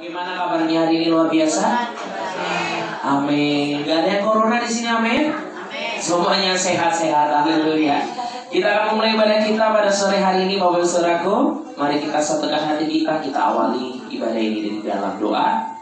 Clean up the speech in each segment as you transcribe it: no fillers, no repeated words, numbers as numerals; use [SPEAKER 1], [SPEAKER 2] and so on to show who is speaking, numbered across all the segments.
[SPEAKER 1] Bagaimana kabarnya hari ini? Luar biasa. Amin. Gak ada yang corona di sini, amin. Semuanya sehat-sehat, haleluya. Kita akan memulai ibadah kita pada sore hari ini, Bapak Ibu Saudaraku. Mari kita satukan hati kita awali ibadah ini dari dalam doa.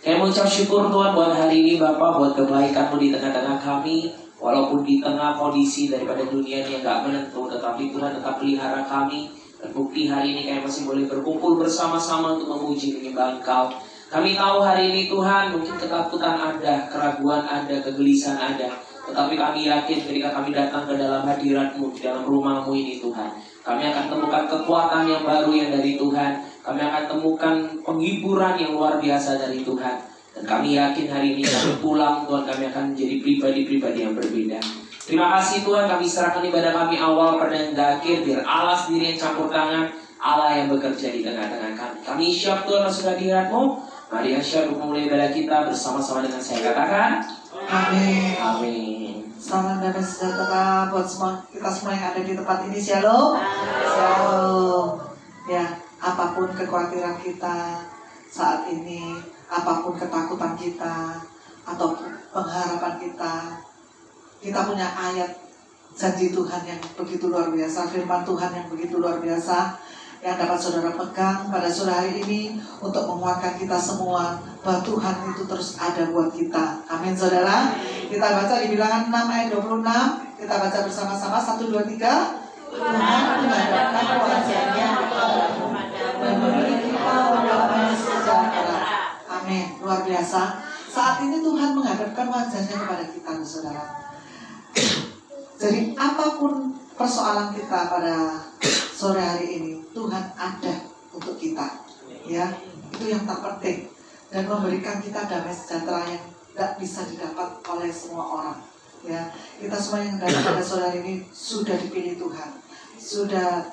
[SPEAKER 1] Kami mengucap syukur Tuhan buat hari ini, Bapak, buat kebaikan-Mu di tengah-tengah kami. Walaupun di tengah kondisi daripada dunia yang gak menentu, tetapi Tuhan tetap pelihara kami. Terbukti hari ini kami masih boleh berkumpul bersama-sama untuk memuji menyembah Engkau. Kami tahu hari ini Tuhan mungkin ketakutan ada, keraguan ada, kegelisahan ada. Tetapi kami yakin ketika kami datang ke dalam hadirat-Mu, di dalam rumah-Mu ini Tuhan, kami akan temukan kekuatan yang baru yang dari Tuhan. Kami akan temukan penghiburan yang luar biasa dari Tuhan. Dan kami yakin hari ini kami pulang Tuhan, kami akan menjadi pribadi-pribadi yang berbeda. Terima kasih Tuhan, kami serahkan ibadah kami awal pada yang akhir. Biar Allah sendiri yang campur tangan, Allah yang bekerja di tengah-tengah kami. Kami siap Tuhan masuk hadirat-Mu. Mari asyik memulai ibadah kita bersama-sama dengan saya katakan amin. Amin.
[SPEAKER 2] Salam damai sejahtera buat kita semua yang ada di tempat ini. Shalom. Shalom. Ya, apapun kekhawatiran kita saat ini, apapun ketakutan kita atau pengharapan kita punya ayat janji Tuhan yang begitu luar biasa, firman Tuhan yang begitu luar biasa, yang dapat saudara pegang pada sore hari ini untuk menguatkan kita semua bahwa Tuhan itu terus ada buat kita. Amin saudara. Kita baca di Bilangan 6 ayat 26. Kita baca bersama-sama 1, 2, 3. Tuhan menghadapkan wajahnya kepadamu dan memberi kita damai sejahtera. Amin. Luar biasa. Saat ini Tuhan menghadapkan wajahnya kepada kita saudara. Jadi apapun persoalan kita pada sore hari ini, Tuhan ada untuk kita, ya. Itu yang terpenting, dan memberikan kita damai sejahtera yang tidak bisa didapat oleh semua orang, ya. Kita semua yang datang pada sore hari ini sudah dipilih Tuhan, sudah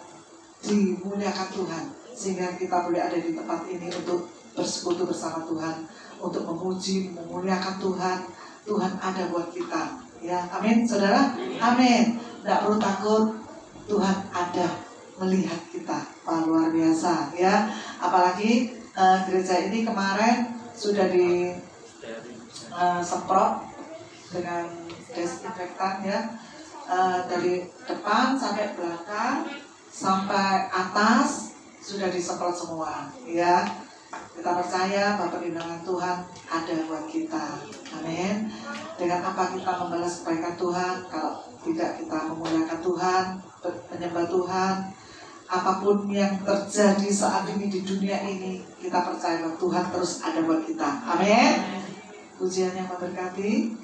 [SPEAKER 2] dimuliakan Tuhan, sehingga kita boleh ada di tempat ini untuk bersekutu bersama Tuhan, untuk memuji, memuliakan Tuhan. Tuhan ada buat kita, ya. Amin, saudara. Amin. Tidak perlu takut, Tuhan ada melihat kita. Wah, luar biasa, ya. Apalagi gereja ini kemarin sudah disemprot dengan desinfektan, ya. Dari depan sampai belakang sampai atas sudah disemprot semua, ya. Kita percaya bahwa perlindungan Tuhan ada buat kita. Amin. Dengan apa kita membalas kebaikan Tuhan? Kalau tidak kita memuliakan Tuhan, menyembah Tuhan, apapun yang terjadi saat ini di dunia ini, kita percaya bahwa Tuhan terus ada buat kita. Amin. Pujian yang memberkati.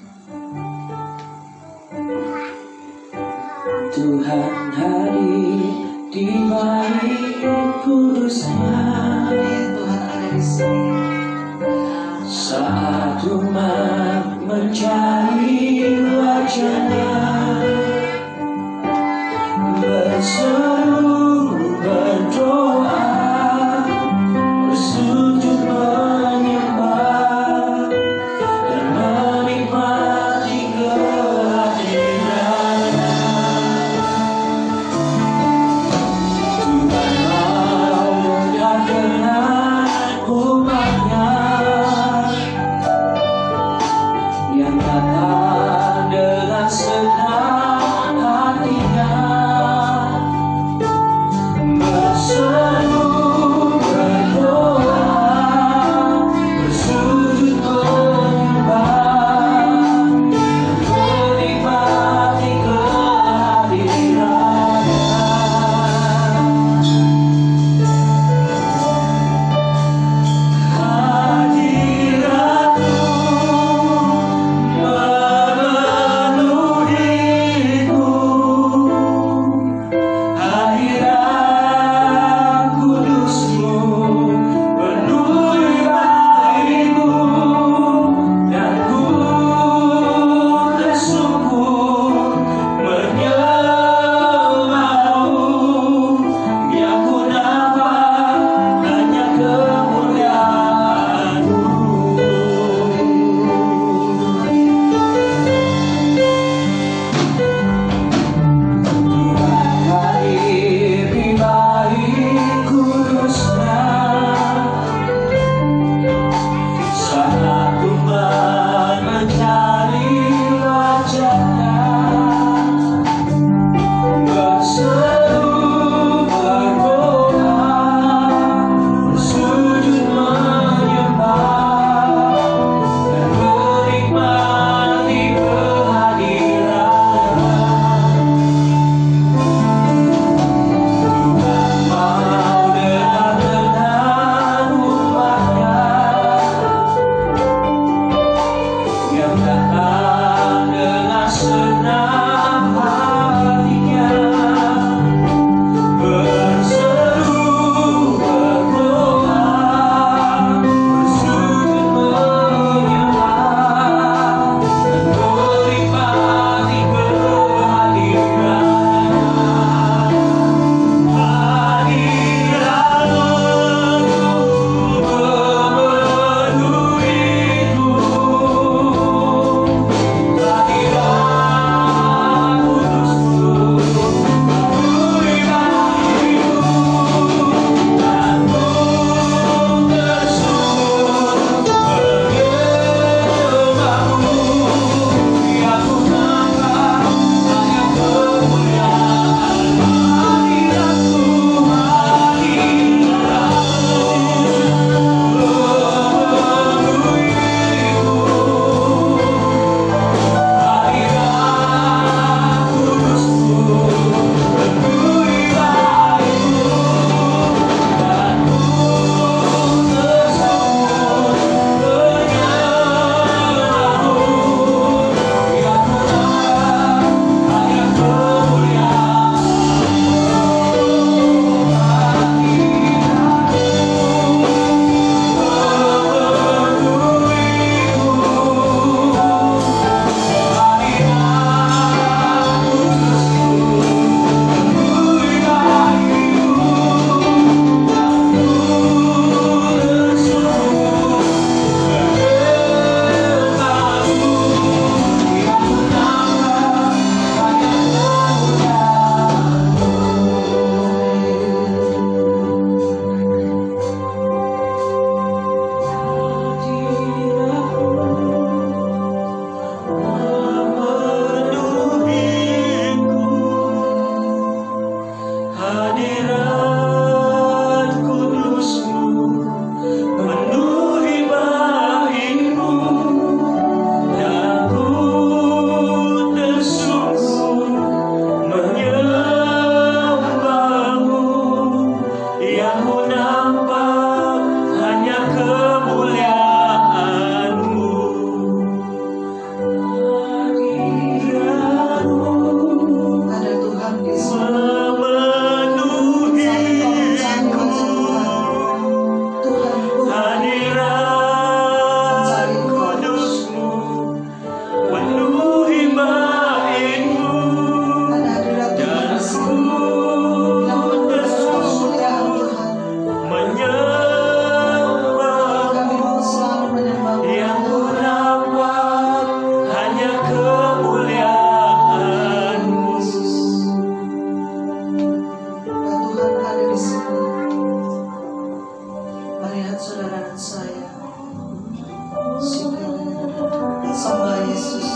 [SPEAKER 1] Tuhan hadir di bait kudus-Nya.
[SPEAKER 2] Tuhan ada di sini.
[SPEAKER 1] Saat umat mencari wajah-Nya, berseru berdoa, bersujud menyembah, dan menikmati kehadiran-Nya. Tuhan mau dekat dengan umat-Nya yang datang dengan segala
[SPEAKER 2] percaya. Sembah Yesus.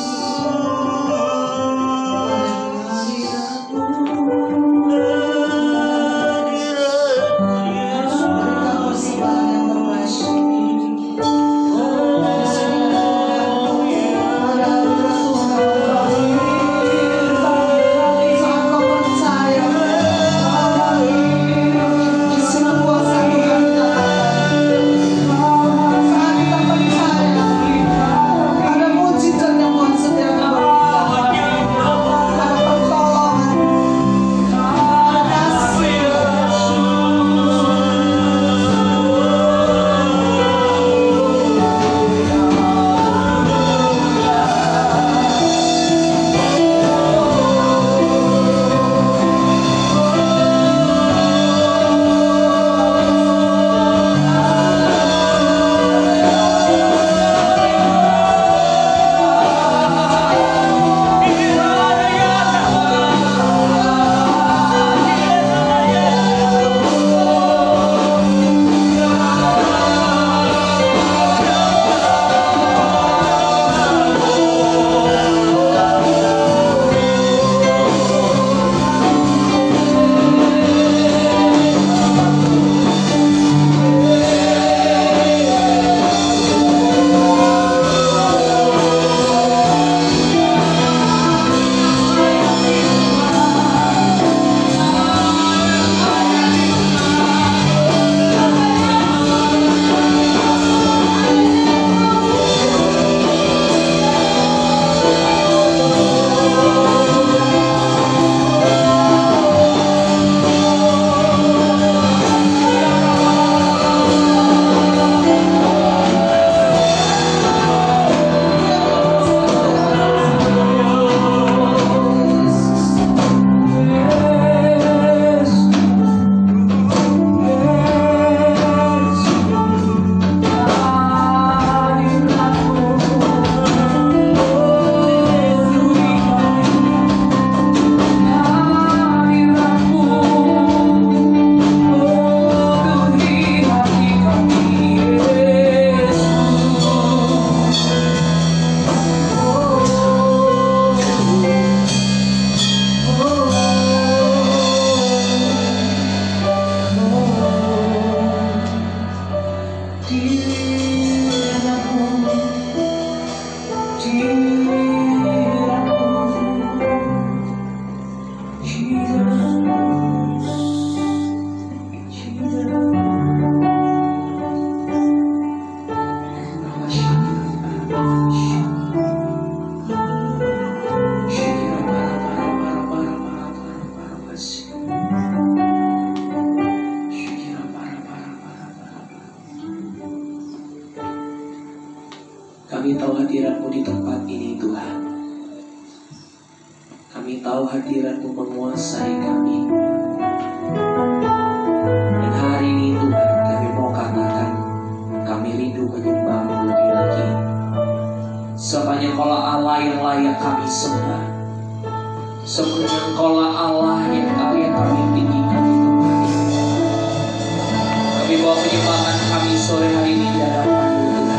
[SPEAKER 1] Kami tahu hadirat-Mu di tempat ini, Tuhan. Kami tahu hadirat-Mu menguasai kami. Dan hari ini, Tuhan, kami mau katakan, kami rindu menyembah-Mu lebih lagi. Sebabnya Engkaulah Allah yang layak kami sembah. Sebabnya Engkaulah Allah yang kami tinggikan di tempat ini. Kami bawa penyembahan kami sore hari ini di hadapan-Mu, Tuhan.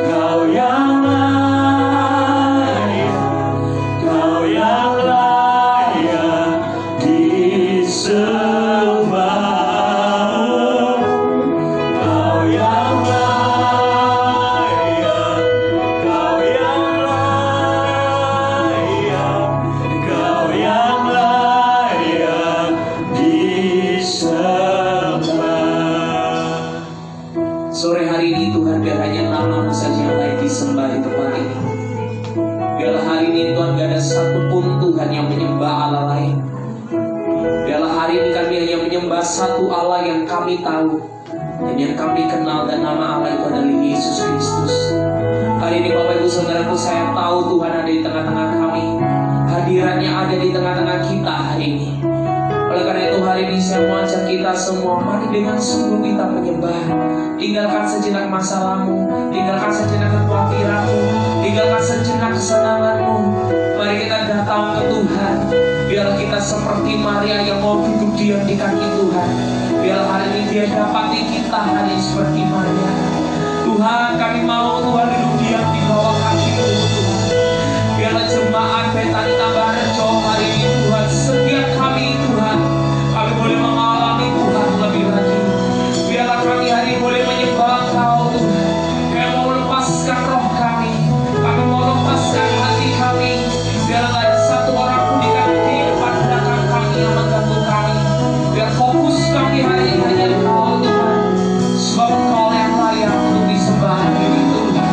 [SPEAKER 1] Kau yang layak, Kau yang layak disembah. Kau yang layak, Kau yang layak, Kau yang layak disembah. Sore hari ini Tuhan, biar hanya nama-Mu saja yang layak disembah di tempat ini. Biarlah hari ini Tuhan gak ada satupun Tuhan yang menyembah Allah lain. Biarlah hari ini kami hanya menyembah satu Allah yang kami tahu dan yang kami kenal, dan nama Allah itu adalah Yesus Kristus. Hari ini Bapak Ibu Saudaraku, saya tahu Tuhan ada di tengah-tengah kami. Hadirannya ada di tengah-tengah kita hari ini. Oleh karena itu hari ini saya mau ajak kita semua, mari dengan sungguh kita menyembah. Tinggalkan sejenak masalahmu, tinggalkan sejenak kekhawatiranmu, tinggalkan sejenak kesenanganmu. Mari kita datang ke Tuhan. Biar kita seperti Maria yang mau duduk diam di kaki Tuhan. Biar hari ini Dia dapati kita hari ini seperti Maria. Tuhan, kami mau Tuhan duduk diam di bawah kaki-Mu Tuhan. Biarlah jemaat Betani Tambaharjo hari ini Tuhan, setiap kami Tuhan, kami boleh mengalami Tuhan lebih lagi. Biarlah kami hari ini boleh menyembah Engkau Tuhan. Kami mau lepaskan roh kami, kami mau lepaskan hati kami. Biarlah gak ada satu orang pun di depan belakang kami yang mengganggu kami. Biar fokus kami hari ini hanya Engkau Tuhan. Sebab Engkau yang layak untuk disembah hari ini Tuhan.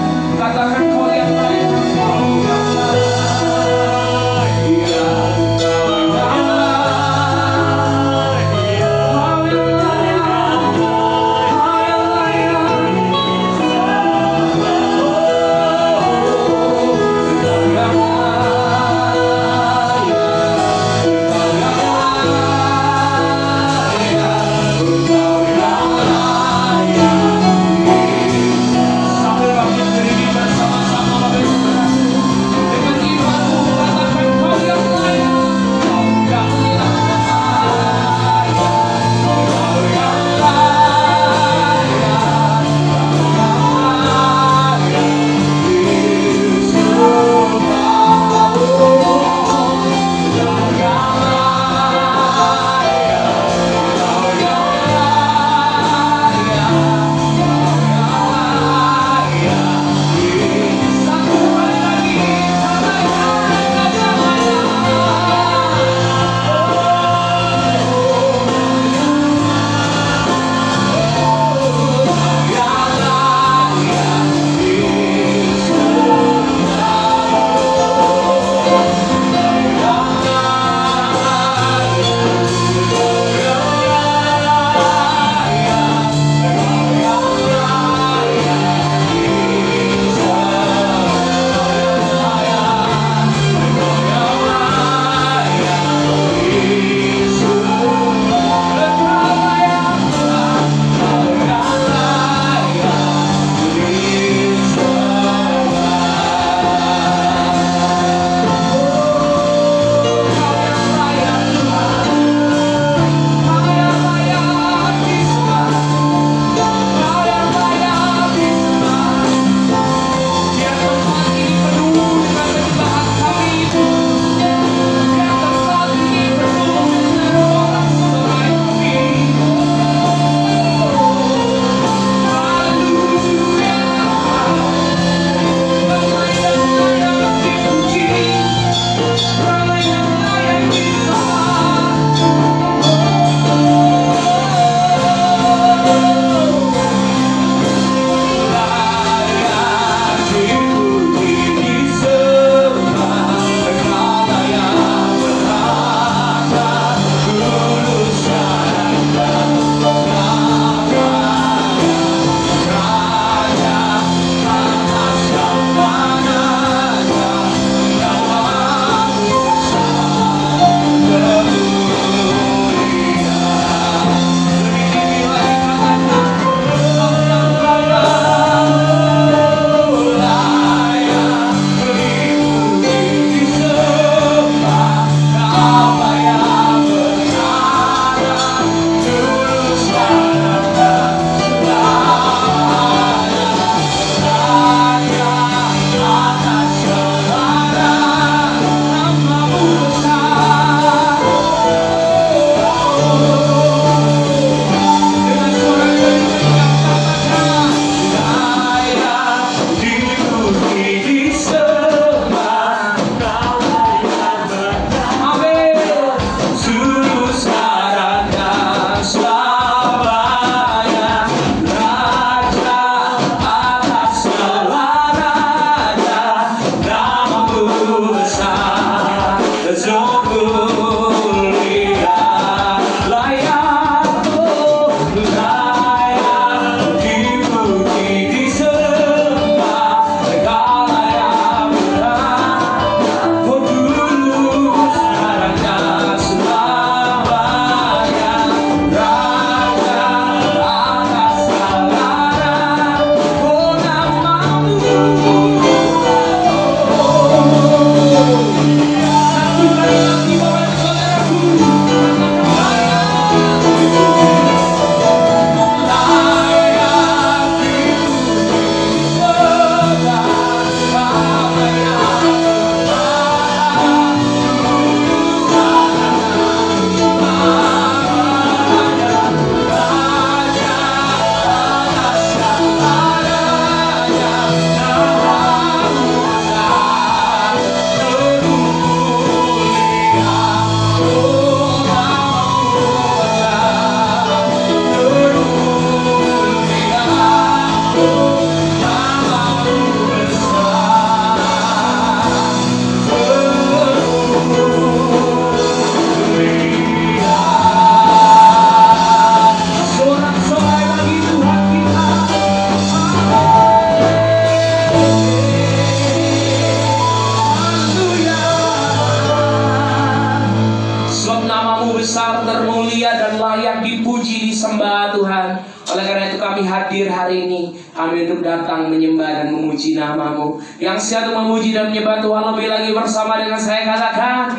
[SPEAKER 1] hadir hari ini. Kami untuk datang menyembah dan memuji nama-Mu. Yang siap memuji dan menyembah Tuhan lebih lagi bersama dengan saya katakan.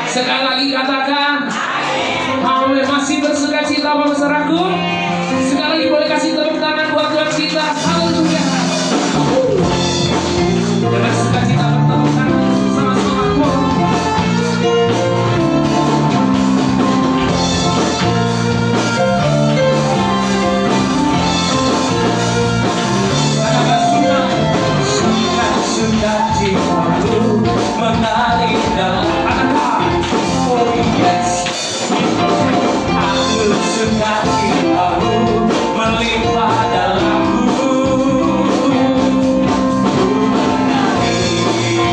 [SPEAKER 1] Sekali lagi katakan. Amin. Masih bersuka cita Bapak saudaraku. Sekali lagi boleh kasih tepuk tangan buat Tuhan kita. Haleluya. Dengan suka cita bertepuk tangan sama-sama. Sukacitaku mengalir dalam oh yes, aku sukacitaku melimpah dalamku, ku menari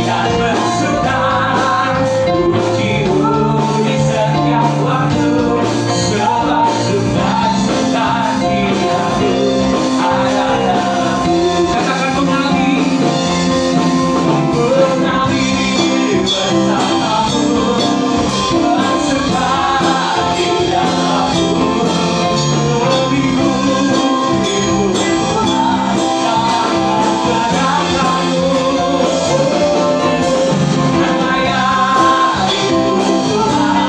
[SPEAKER 1] dan bersuka, pujimu di setiap waktu, sebab sukacitaku ada dalamku. Katakan mengalir bersamamu, bersuka di dalammu, lebihku datangkan kedatanganmu, melayani Tuhan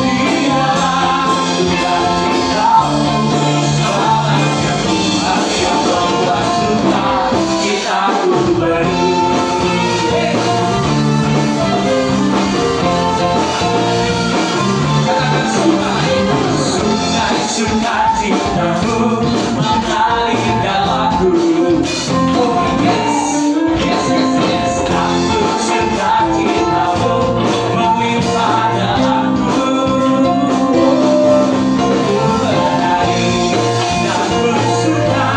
[SPEAKER 1] di dalam sukacitamu, selamatkan Tuhan yang membuat sukacitaku baru. Sukacitamu mengalir dalamku. Oh yes, yes, yes, yes. Aku sukacitamu melimpah dalamku. Ku menari dan bersuka,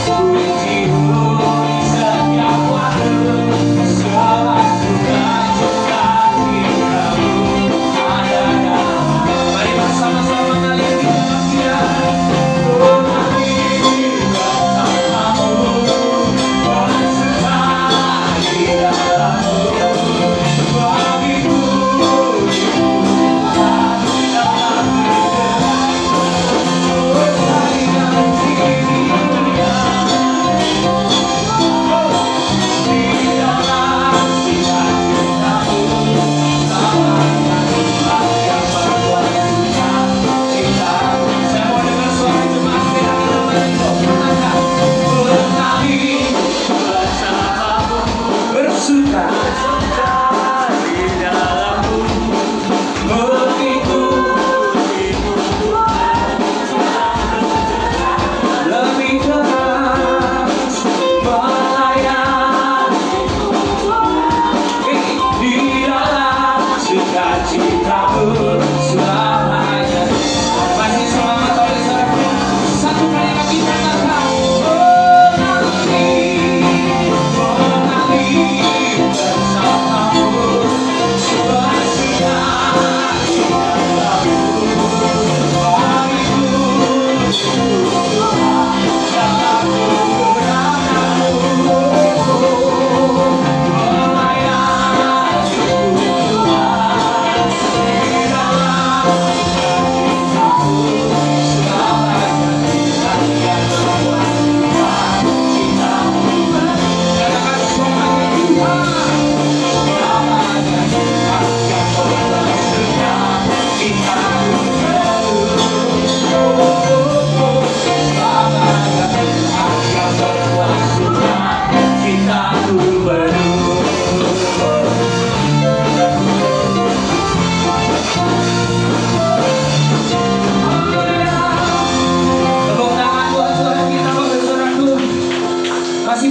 [SPEAKER 1] pujimu di setiap waktu, sebab sukacitamu ada dalamku. Mari bersama-sama mengalir di dalam Dia.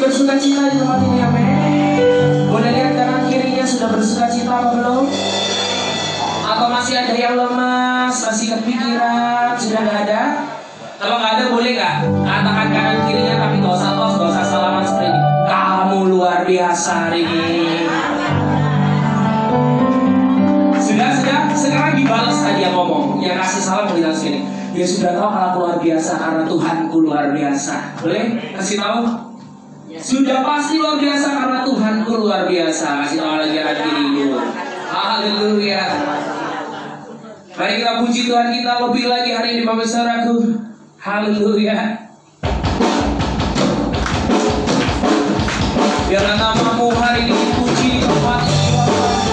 [SPEAKER 1] bersukacita di tempat ini, amin. Boleh lihat kanan kirinya sudah bersukacita apa belum? Atau masih ada yang lemas, masih kepikiran, sudah nggak ada? Kalau nggak ada boleh nggak? Katakan kanan kirinya tapi nggak usah tos, nggak usah salaman seperti ini. Kamu luar biasa hari ini. Sudah, sekarang dibalas tadi yang ngomong, yang kasih salam bilang sini. Dia sudah tahu kalau luar biasa karena Tuhanku luar biasa. Boleh kasih tahu? Sudah pasti luar biasa karena Tuhanku luar biasa. Kasih tahu lagi kanan kirinya. Haleluya. Mari kita puji Tuhan kita lebih lagi hari ini Bapak Saudaraku. Haleluya. Biarlah namamu hari ini dipuji di tempat ini, Bapa.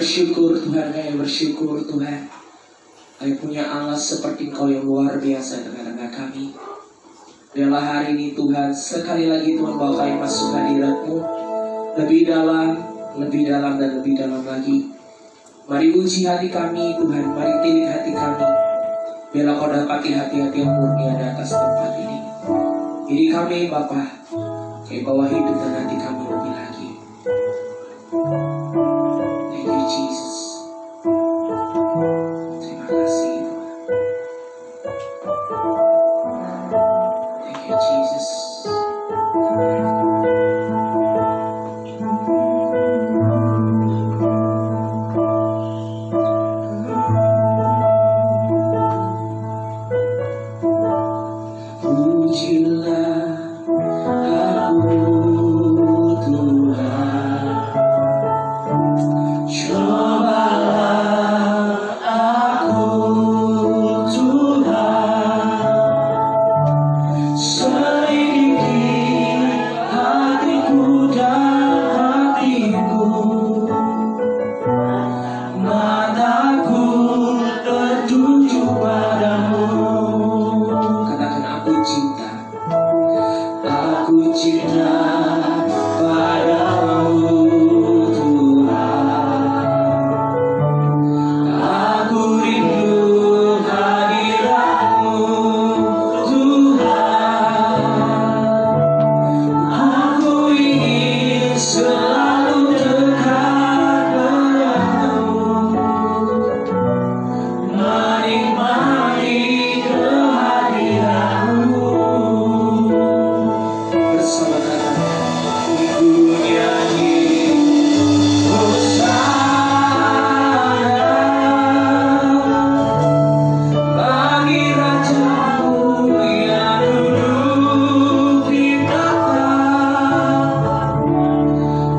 [SPEAKER 1] bersyukur Tuhan, kami bersyukur Tuhan. Kami punya Allah seperti Engkau yang luar biasa di tengah-tengah kami. Biarlah hari ini Tuhan, sekali lagi Tuhan bawa kami masuk hadirat-Mu lebih dalam, dan lebih dalam lagi. Mari uji hati kami Tuhan, mari tilik hati kami. Biarlah Kau dapati hati-hati yang murni ada atas tempat ini. Ini kami Bapa, kami bawa hidup dan hati kami lebih lagi. Thank you Jesus. Terima kasih Tuhan. Thank you Jesus. Pujilah cinta padamu Tuhan. Aku rindu hadiratmu Tuhan. Aku ingin selalu dekat padamu, menikmati kehadiranmu. Bersama kata ku nyanyi Hosana bagi Rajamu yang duduk di tahta.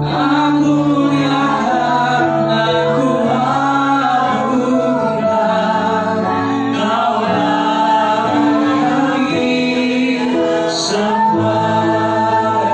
[SPEAKER 1] Aku muliakan, aku agunkan, Kaulah lagi sembah.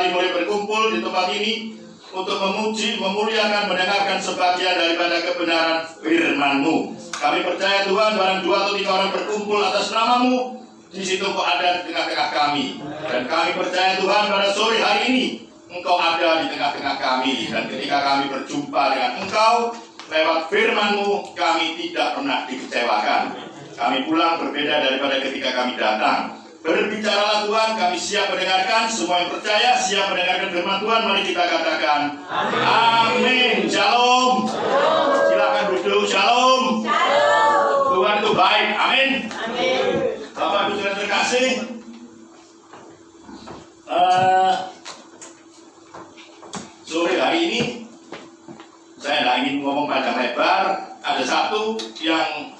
[SPEAKER 3] kembali boleh berkumpul di tempat ini untuk memuji, memuliakan, mendengarkan sebagian daripada kebenaran firman-Mu. Kami percaya Tuhan, barang 2 atau 3 orang berkumpul atas nama-Mu, di situ Kau ada di tengah-tengah kami. Dan kami percaya Tuhan, pada sore hari ini Engkau ada di tengah-tengah kami. Dan ketika kami berjumpa dengan Engkau lewat firman-Mu, kami tidak pernah dikecewakan. Kami pulang berbeda daripada ketika kami datang. Berbicaralah Tuhan, kami siap mendengarkan. Semua yang percaya siap mendengarkan firman Tuhan. Mari kita katakan amin. Shalom. Silakan duduk. Shalom. Tuhan itu baik. Amin. Bapak Ibu saudara terkasih, sore hari ini saya tidak ingin ngomong panjang lebar. Ada satu yang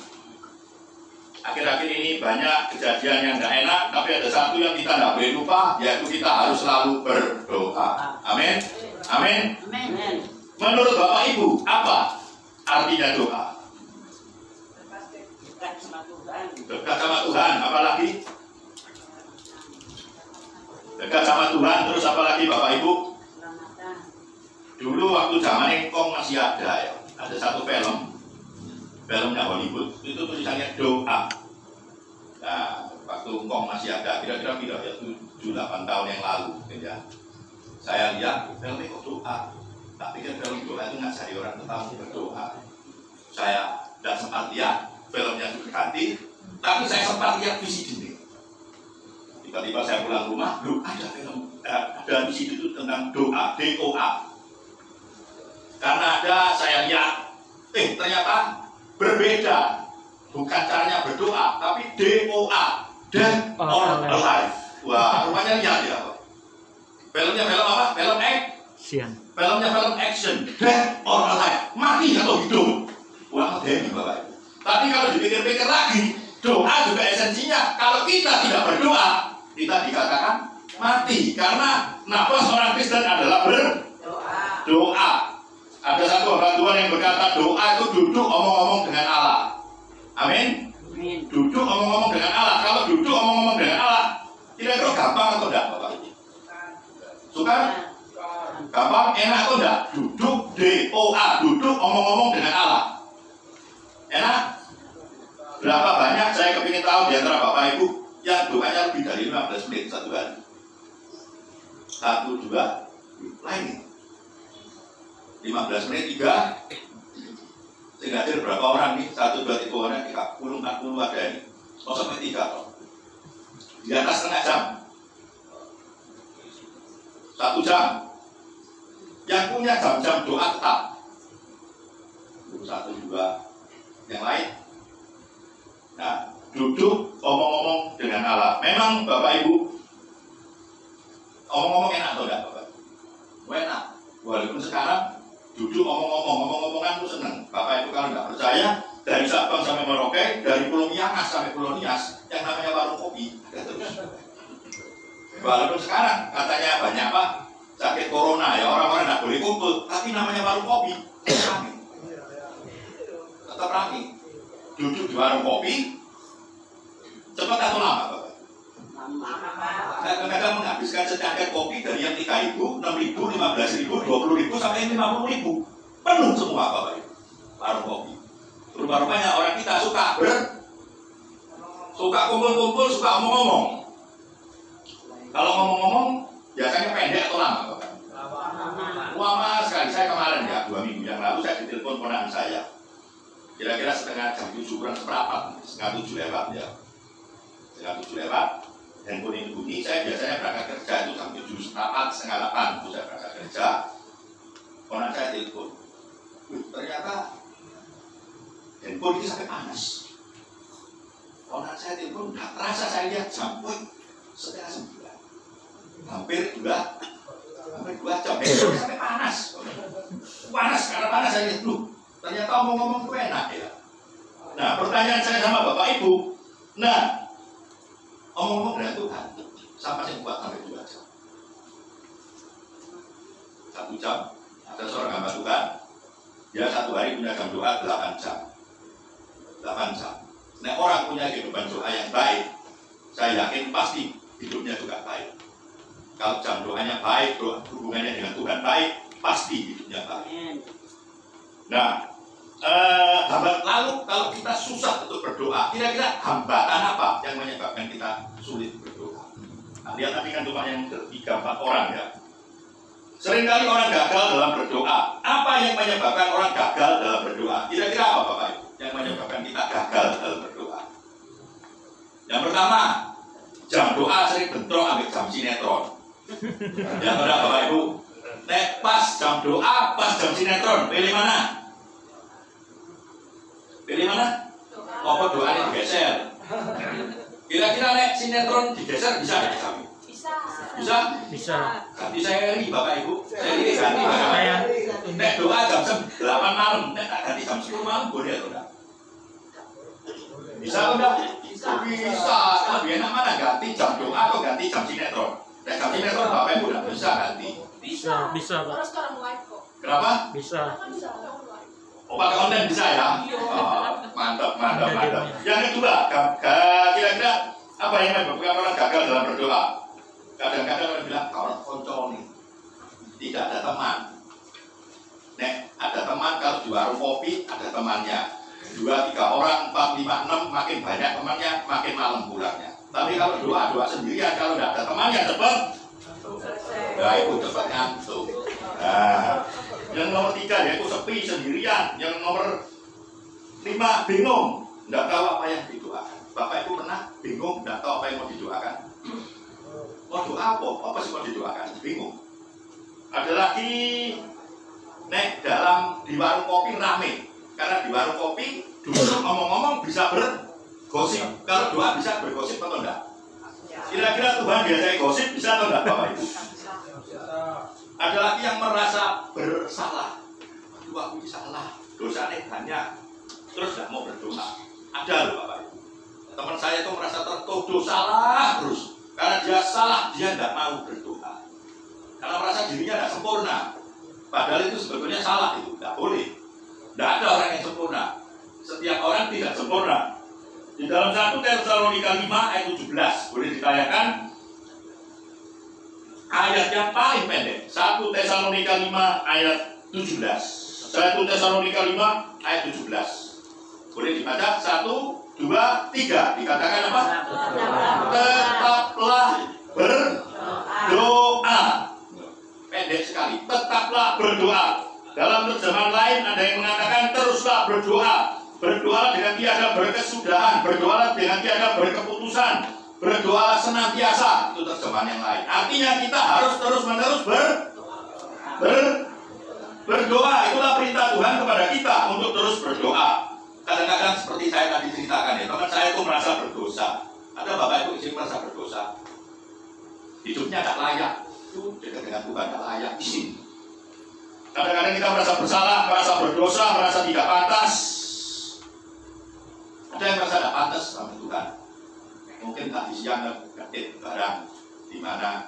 [SPEAKER 3] akhir-akhir ini banyak kejadian yang tidak enak, tapi ada satu yang kita tidak boleh lupa, yaitu kita harus selalu berdoa. Amin. Amin. Menurut Bapak Ibu, apa artinya doa? Dekat sama Tuhan, apalagi? Dekat sama Tuhan, terus apalagi Bapak Ibu? Dulu waktu zaman engkong masih ada ya, ada satu filmnya Hollywood, itu tulisannya doa. Nah, waktu engkong masih ada, kira-kira ya 7-8 tahun yang lalu, ya. Saya lihat filmnya kok doa, tapi kan film doa itu ngajari orang tentang berdoa. Saya tidak sempat lihat filmnya juga ganti, tapi saya sempat lihat VCD. Tiba-tiba saya pulang rumah, loh ada film, ada VCD itu tentang doa, DOA. Karena ada, saya lihat, ternyata berbeda, bukan caranya berdoa, tapi DOA, Dead or Alive. Wah, rupanya lihat ya. Filmnya film apa? Film action. Filmnya film action, Dead or Alive, mati atau hidup. Wah, ini Bapak. Tapi kalau dipikir-pikir lagi, doa juga esensinya. Kalau kita tidak berdoa, kita dikatakan mati. Karena nafas orang Kristen adalah berdoa. Ada satu hamba Tuhan yang berkata, doa itu duduk omong-omong dengan Allah. Amin. Duduk omong-omong dengan Allah. Kalau duduk omong-omong dengan Allah, kira-kira gampang atau enggak, Bapak? Suka? Gampang, enak atau enggak? Duduk DOA, duduk omong-omong dengan Allah. Enak? Berapa banyak saya kepingin tahu di antara Bapak Ibu yang doanya lebih dari 15 menit satu hari? 1, 2, lain. 15 menit 3. Sehingga hadir berapa orang nih? 1, 2, 3 orang, 30, 40 ada ini. Oh sampai 3 di atas setengah jam. 1 jam. Yang punya jam-jam doa tetap 1, 2. Yang lain. Nah, duduk omong-omong dengan Allah. Memang Bapak Ibu omong-omong enak atau enggak Bapak? Enak. Walaupun sekarang duduk omong-omongan itu seneng. Bapak Ibu kalau nggak percaya, dari Sabang sampai Merauke, dari Pulau Miangas sampai Pulau Nias, yang namanya warung kopi ada terus. Walaupun sekarang katanya banyak Pak sakit corona ya, orang-orang nggak boleh kumpul, tapi namanya warung kopi tetap ramai. Duduk di warung kopi cepat atau lama Bapak? Kadang-kadang menghabiskan secangkir kopi dari yang 3.000, 6.000, 15.000, 20.000 sampai 50.000 penuh semua Bapak Ibu warung kopi. Rupanya orang kita suka kumpul-kumpul, suka ngomong-ngomong. Kalau ngomong-ngomong biasanya pendek atau lama Bapak? Lama sekali. Saya kemarin ya 2 minggu yang lalu saya ditelepon ponakan saya. Kira-kira setengah jam 7 kurang seperempat, setengah 7 lewat ya. Setengah 7 lewat. Handphone ini bunyi, saya biasanya berangkat kerja itu jam 7, setengah 8 itu saya berangkat kerja. Ponakan saya telepon, ternyata handphone ini sampai panas. Ponakan saya telepon, nggak terasa saya lihat jam, setengah 9, hampir 2 jam, handphone sampai panas. Panas, karena panas saya lihat, ternyata omong-omong itu enak ya. Nah, pertanyaan saya sama Bapak Ibu, omong-omong dengan Tuhan, sama saya buat sampai 2 jam. 1 jam, ada seorang hamba Tuhan, dia satu hari punya jam doa 8 jam. 8 jam. Nah, orang punya kehidupan doa yang baik, saya yakin pasti hidupnya juga baik. Kalau jam doanya baik, hubungannya dengan Tuhan baik, pasti hidupnya baik. Nah, lalu kalau kita susah untuk berdoa, kira-kira hambatan apa yang menyebabkan kita sulit berdoa? Nah, lihat tadi kan cuma yang 3-4 orang ya. Seringkali orang gagal dalam berdoa. Apa yang menyebabkan orang gagal dalam berdoa? Kira-kira apa Bapak Ibu yang menyebabkan kita gagal dalam berdoa? Yang pertama, jam doa sering bentrok ambil jam sinetron. Yang kedua Bapak Ibu, pas jam doa, pas jam sinetron, pilih mana? Pilih mana? Apa doanya digeser? Kira-kira nek sinetron digeser bisa nggak kami? Bisa. Ganti seri Bapak Ibu. Seri ganti Bapak. Nek doa jam 8 malam, nek tak ganti jam 10 malam boleh atau enggak? Bisa atau enggak? Bisa. Lebih enak mana ganti jam doa atau ganti jam sinetron? Nek jam sinetron Bapak Ibu enggak bisa ganti.
[SPEAKER 4] Bisa Pak.
[SPEAKER 5] Terus sekarang live kok.
[SPEAKER 3] Kenapa?
[SPEAKER 4] Bisa.
[SPEAKER 3] Oh, pakai online bisa ya? Oh, mantap. Yang kedua, kira-kira apa yang menyebabkan orang gagal dalam berdoa? Kadang-kadang orang bilang, orang konco nih, tidak ada teman. Nek, ada teman kalau di warung kopi, ada temannya. 2, 3 orang, 4, 5, 6, makin banyak temannya, makin malam pulangnya. Tapi kalau doa sendirian, kalau tidak ada temannya, cepat. Nah, itu cepat ngantuk. Nah, yang nomor 3 yaitu sepi sendirian. Yang nomor 5 bingung, tidak tahu apa yang didoakan. Bapak Ibu pernah bingung, tidak tahu apa yang mau didoakan? Mau doa apa sih mau didoakan? Bingung. Ada lagi, di warung kopi rame. Karena di warung kopi dulu ngomong-ngomong bisa bergosip. Kalau doa bisa bergosip atau enggak? Kira-kira Tuhan biasanya gosip bisa atau enggak Bapak Ibu? Ada lagi yang merasa bersalah. Aduh, aku salah, dosanya banyak, terus nggak mau berdoa. Ada loh Bapak Ibu. Teman saya itu merasa tertuduh salah terus. Karena dia salah, dia nggak mau berdoa. Karena merasa dirinya nggak sempurna. Padahal itu sebetulnya salah, itu nggak boleh. Nggak ada orang yang sempurna. Setiap orang tidak sempurna. Di dalam 1 Tesalonika 5 ayat 17 boleh ditayangkan. Ayat yang paling pendek, 1 Tesalonika 5 ayat 17. 1 Tesalonika 5 ayat 17. Boleh dibaca 1, 2, 3. Dikatakan apa? Tetaplah berdoa. Pendek sekali. Tetaplah berdoa. Dalam terjemahan lain ada yang mengatakan teruslah berdoa. Berdoa dengan tiada berkesudahan. Berdoa dengan tiada berkeputusan. Berdoa senantiasa, itu terjemahan yang lain. Artinya kita harus terus-menerus berdoa. Itulah perintah Tuhan kepada kita untuk terus berdoa. Kadang-kadang seperti saya tadi ceritakan ya, teman saya itu merasa berdosa. Ada Bapak Ibu yang merasa berdosa. Hidupnya tak layak. Dekat dengan Tuhan tak layak. Kadang-kadang kita merasa bersalah, merasa berdosa, merasa tidak pantas. Ada yang merasa tidak pantas sama Tuhan. Mungkin tadi siang ngetik barang di mana,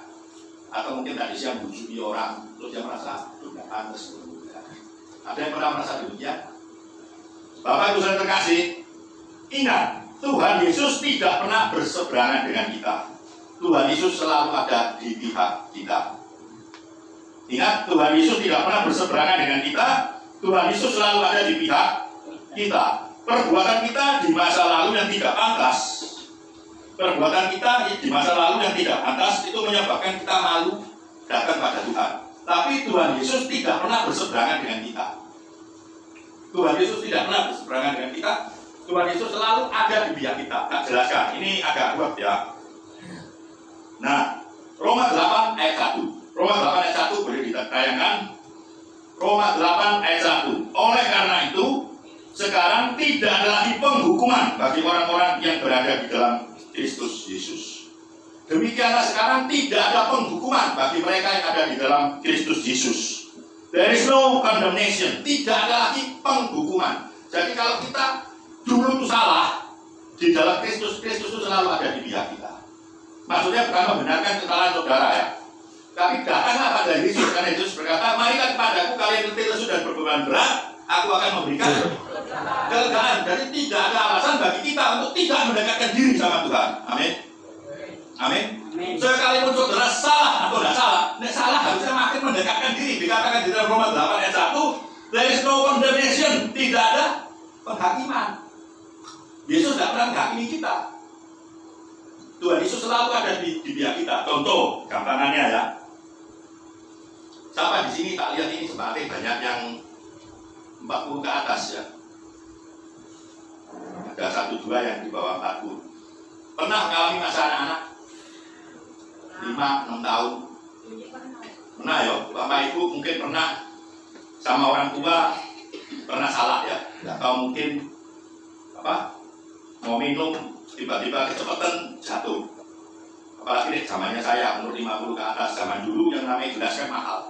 [SPEAKER 3] atau mungkin tadi siang bujuki orang, terus dia merasa tidak pantas. Ada yang pernah merasa demikian? Bapak Ibu saudara terkasih, ingat, Tuhan Yesus tidak pernah berseberangan dengan kita. Tuhan Yesus selalu ada di pihak kita. Ingat, Tuhan Yesus tidak pernah berseberangan dengan kita. Tuhan Yesus selalu ada di pihak kita. Perbuatan kita di masa lalu yang tidak pantas, perbuatan kita di masa lalu yang tidak pantas itu menyebabkan kita malu datang pada Tuhan. Tapi Tuhan Yesus tidak pernah berseberangan dengan kita. Tuhan Yesus tidak pernah berseberangan dengan kita. Tuhan Yesus selalu ada di pihak kita. Tak jelaskan, ini agak ruwet ya. Nah, Roma 8 ayat 1. Roma 8 ayat 1 boleh ditayangkan. Roma 8 ayat 1. Oleh karena itu, sekarang tidak ada lagi penghukuman bagi orang-orang yang berada di dalam Kristus Yesus. Demikianlah sekarang tidak ada penghukuman bagi mereka yang ada di dalam Kristus Yesus. There is no condemnation. Tidak ada lagi penghukuman. Jadi kalau kita dulu itu salah, di dalam Kristus itu selalu ada di pihak kita. Maksudnya bukan membenarkan kesalahan saudara ya. Tapi datanglah pada Yesus, karena Yesus berkata, marilah kepadaku kalian letih lesu dan berbeban berat, aku akan memberikan kelegaan. Jadi tidak ada alasan bagi kita untuk tidak mendekatkan diri sama Tuhan. Amin. Amin. Sekalipun saudara salah atau tidak salah, nek salah harusnya makin mendekatkan diri. Dikatakan di dalam Roma 8 ayat 1, there is no condemnation, tidak ada penghakiman. Yesus tidak pernah menghakimi kita. Tuhan Yesus selalu ada di pihak kita. Contoh, gampangannya ya. Siapa di sini tak lihat ini sebagai banyak yang 40 ke atas ya. Ada 1-2 yang di bawah 40. Pernah mengalami masa anak-anak 5-6 tahun? Pernah ya, Bapak Ibu mungkin pernah sama orang tua pernah salah ya, atau mungkin mau minum tiba-tiba kecepatan jatuh. Apalagi zamannya saya umur 50 ke atas, zaman dulu yang namanya gelas kan mahal.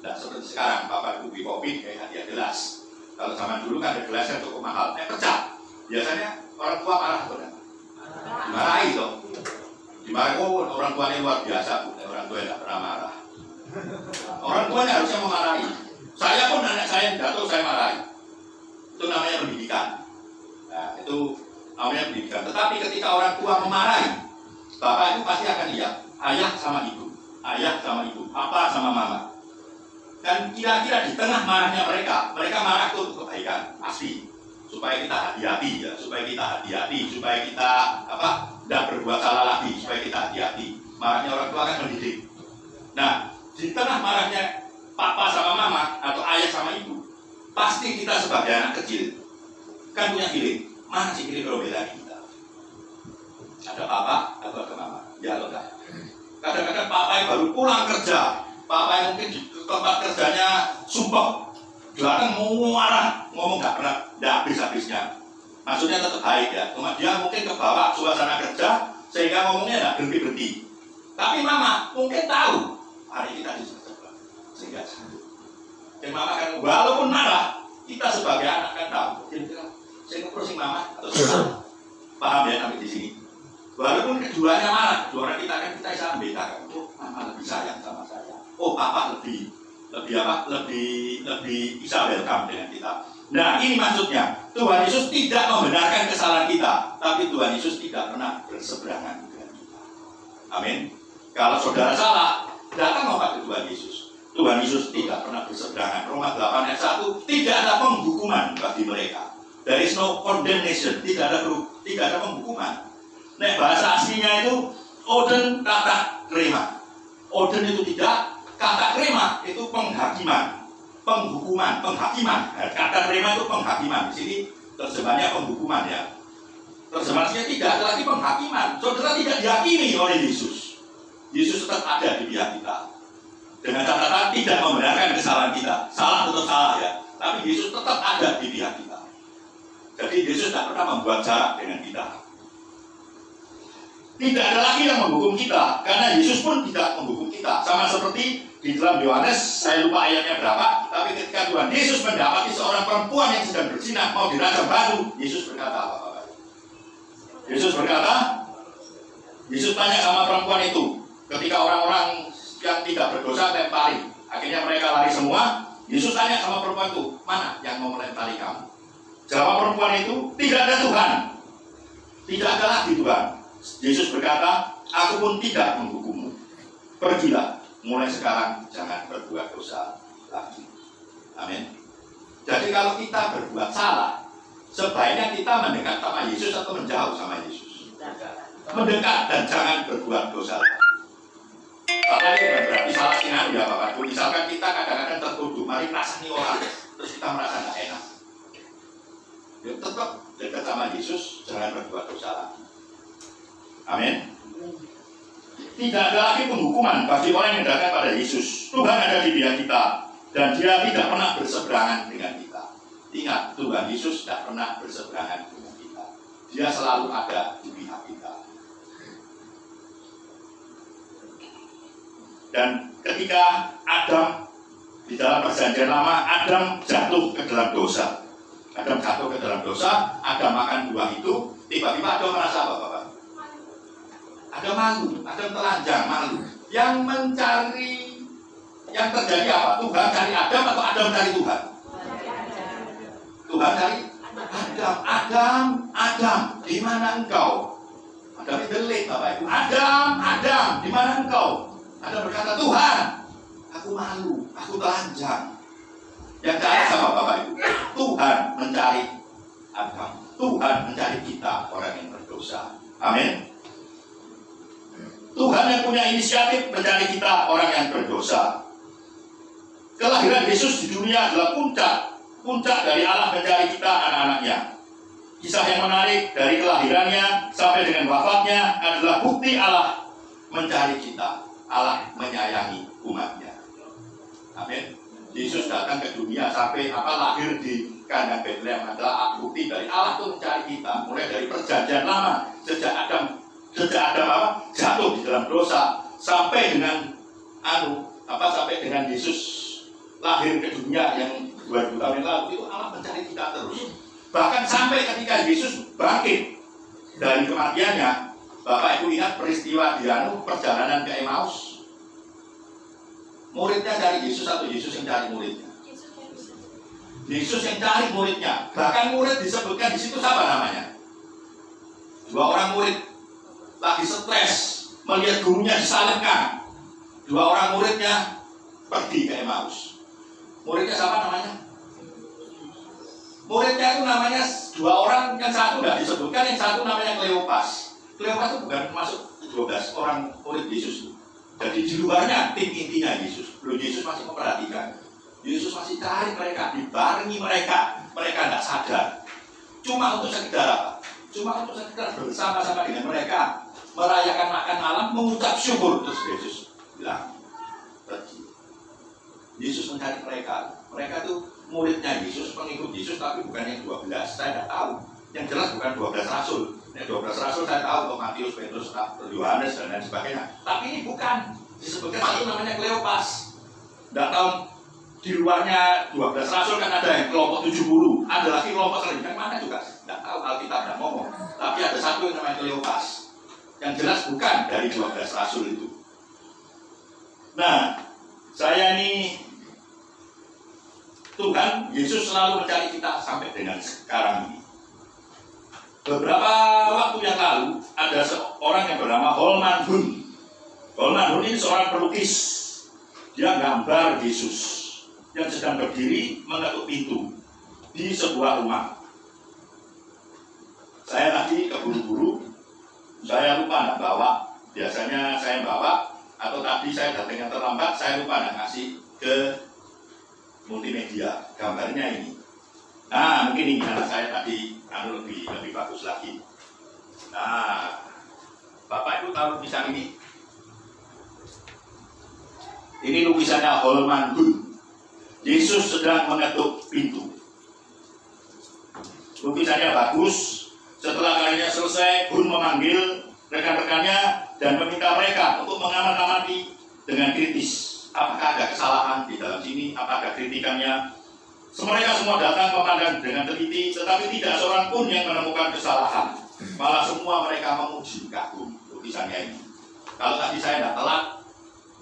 [SPEAKER 3] Tidak seperti sekarang, Bapak Ibu beli kopi kayak hadiah gelas. Kalau zaman dulu kan ada gelas yang cukup mahal, pecah. Biasanya orang tua marah atau tidak? Dimarahi toh. Dimarahi, orang tuanya luar biasa, orang tua tidak pernah marah. Orang tuanya harusnya memarahi. Saya pun anak saya jatuh, saya marahi. Itu namanya pendidikan. Nah, itu namanya pendidikan. Tetapi ketika orang tua memarahi, Bapak itu pasti akan lihat ayah sama ibu, papa sama mama. Dan kira-kira di tengah marahnya mereka marah itu untuk kebaikan, pasti. Supaya kita hati-hati ya, supaya kita tidak berbuat salah lagi, supaya kita hati-hati. Marahnya orang tua akan mendidik. Nah, di tengah marahnya papa sama mama atau ayah sama ibu, pasti kita sebagai anak kecil kan punya feeling, mana sih feeling kalau beda kita? Ada papa atau ada mama? Ya atau enggak? Kadang-kadang papa yang baru pulang kerja, papa yang mungkin di tempat kerjanya sumpah, belakang mau marah, ngomong nggak pernah, nggak habis-habisnya. Maksudnya tetap baik ya, cuma dia mungkin kebawa suasana kerja sehingga ngomongnya nggak berhenti-berhenti. Tapi mama mungkin tahu hari kita dicoba sehingga sanggup. Dan mama kan walaupun marah, kita sebagai anak kan tahu. Kira-kira saya ngurusin mama atau salah. Paham ya sampai di sini? Walaupun keduanya marah, kedua orang kita bisa membedakan. Oh, mama lebih sayang sama saya. Oh, papa lebih bisa welcome dengan kita. Nah, ini maksudnya Tuhan Yesus tidak membenarkan kesalahan kita, tapi Tuhan Yesus tidak pernah berseberangan dengan kita. Amin. Kalau saudara salah, datang kepada Tuhan Yesus. Tuhan Yesus tidak pernah berseberangan. Roma 8 ayat 1, tidak ada penghukuman bagi mereka. There is no condemnation, tidak ada penghukuman. Nah, bahasa aslinya itu oden kata krema. Oden itu tidak, kata krema itu penghakiman, penghukuman, penghakiman. Kata krema itu penghakiman. Di sini terjemahnya penghukuman ya. Terjemahnya tidak ada lagi penghakiman. Saudara tidak dihakimi oleh Yesus. Yesus tetap ada di pihak kita. Dengan catatan tidak membenarkan kesalahan kita. Salah tetap salah ya. Tapi Yesus tetap ada di pihak kita. Jadi Yesus tidak pernah membuat jarak dengan kita. Tidak ada lagi yang menghukum kita, karena Yesus pun tidak menghukum kita. Sama seperti di dalam Yohanes, saya lupa ayatnya berapa, tapi ketika Tuhan Yesus mendapati seorang perempuan yang sedang berzina mau dirajam batu, Yesus berkata apa? Yesus tanya sama perempuan itu, ketika orang-orang yang tidak berdosa lempari, akhirnya mereka lari semua. Yesus tanya sama perempuan itu, mana yang mau melempari kamu? Jawab perempuan itu, tidak ada Tuhan. Tidak ada lagi Tuhan. Yesus berkata, aku pun tidak menghukummu. Pergilah, mulai sekarang jangan berbuat dosa lagi. Amin. Jadi kalau kita berbuat salah, sebaiknya kita mendekat sama Yesus atau menjauh sama Yesus. Mendekat dan jangan berbuat dosa lagi. Karena ini berarti salah singan ya Bapak Ibu. Misalkan kita kadang-kadang tertuduh, mari rasani orang, terus kita merasa tidak enak. Ya, tetap dekat sama Yesus, jangan berbuat dosa lagi. Amin. Tidak ada lagi penghukuman bagi orang yang datang pada Yesus. Tuhan ada di pihak kita dan Dia tidak pernah berseberangan dengan kita. Ingat, Tuhan Yesus tidak pernah berseberangan dengan kita. Dia selalu ada di pihak kita. Dan ketika Adam di dalam perjanjian lama, Adam jatuh ke dalam dosa. Adam makan buah itu, tiba-tiba Adam merasa apa Bapak? Ada malu, Adam telanjang, malu. Yang terjadi apa? Tuhan cari Adam atau Adam cari Tuhan? Tuhan cari Adam, di mana engkau? Adam didelik Bapak Ibu. Adam, di mana engkau? Adam berkata, Tuhan, aku malu, aku telanjang. Yang cari sama Bapak Ibu, Tuhan mencari Adam. Tuhan mencari kita, orang yang berdosa. Amin. Tuhan yang punya inisiatif mencari kita, orang yang berdosa. Kelahiran Yesus di dunia adalah puncak dari Allah mencari kita, anak-anaknya. Kisah yang menarik dari kelahirannya sampai dengan wafatnya adalah bukti Allah mencari kita. Allah menyayangi umatnya. Amin. Yesus datang ke dunia sampai lahir di kandang Betlehem adalah bukti dari Allah itu mencari kita. Mulai dari perjanjian lama sejak Adam jatuh di dalam dosa sampai dengan sampai dengan Yesus lahir ke dunia yang 2000 tahun yang lalu, itu Allah mencari kita terus. Bahkan sampai ketika Yesus bangkit dari kematiannya, Bapak Ibu ingat peristiwa di perjalanan ke Emmaus? Muridnya cari Yesus atau Yesus yang cari muridnya? Yesus yang cari muridnya. Bahkan murid disebutkan di situ siapa namanya? 2 orang murid lagi stres melihat gurunya disalibkan. 2 orang muridnya pergi ke Emmaus. Muridnya siapa namanya? Muridnya itu namanya 2 orang, yang satu tidak disebutkan, yang satu namanya Kleopas. Kleopas itu bukan masuk 12 orang murid Yesus. Jadi di luarnya tim intinya Yesus. Belum Yesus masih memperhatikan. Yesus masih cari mereka, dibarengi mereka. Mereka tidak sadar. Cuma untuk sekedar apa? Cuma untuk sekedar bersama-sama dengan mereka merayakan makan malam, mengucap syukur. Terus Yesus bilang, pergi. Yesus mencari mereka. Mereka itu muridnya Yesus, pengikut Yesus, tapi bukan yang 12. Saya tidak tahu. Yang jelas bukan 12 rasul. Yang 12 rasul saya tahu, untuk Matius, Petrus, Yohanes, dan lain sebagainya. Tapi ini bukan. Disebutkan satu namanya Kleopas. Tidak tahu, di luarnya 12 rasul kan ada yang kelompok 70. Ada lagi kelompok selanjutnya mana juga. Tidak tahu, Alkitab tidak ngomong. Tapi ada satu yang namanya Kleopas. Yang jelas bukan dari 12 rasul itu. Nah, saya ini Tuhan, Yesus selalu mencari kita sampai dengan sekarang ini. Beberapa waktu yang lalu, ada seorang yang bernama Holman Hunt. Holman Hunt ini seorang pelukis. Dia gambar Yesus yang sedang berdiri mengetuk pintu di sebuah rumah. Saya tadi keburu-buru, saya lupa nak bawa. Biasanya saya bawa, atau tadi saya datangnya terlambat, saya lupa nak ngasih ke multimedia, gambarnya ini. Nah, mungkin ini anak saya tadi lebih bagus lagi. Nah, Bapak Ibu tahu lukisan ini? Ini lukisannya Holman Hunt. Yesus sedang mengetuk pintu. Lukisannya bagus. Setelah kalinya selesai, Hunt memanggil rekan-rekannya dan meminta mereka untuk mengamati dengan kritis. Apakah ada kesalahan di dalam sini? Apakah kritikannya? Mereka semua datang memandang dengan teliti, tetapi tidak seorang pun yang menemukan kesalahan. Malah semua mereka memuji kagum lukisannya ini. Kalau tadi saya tidak telat,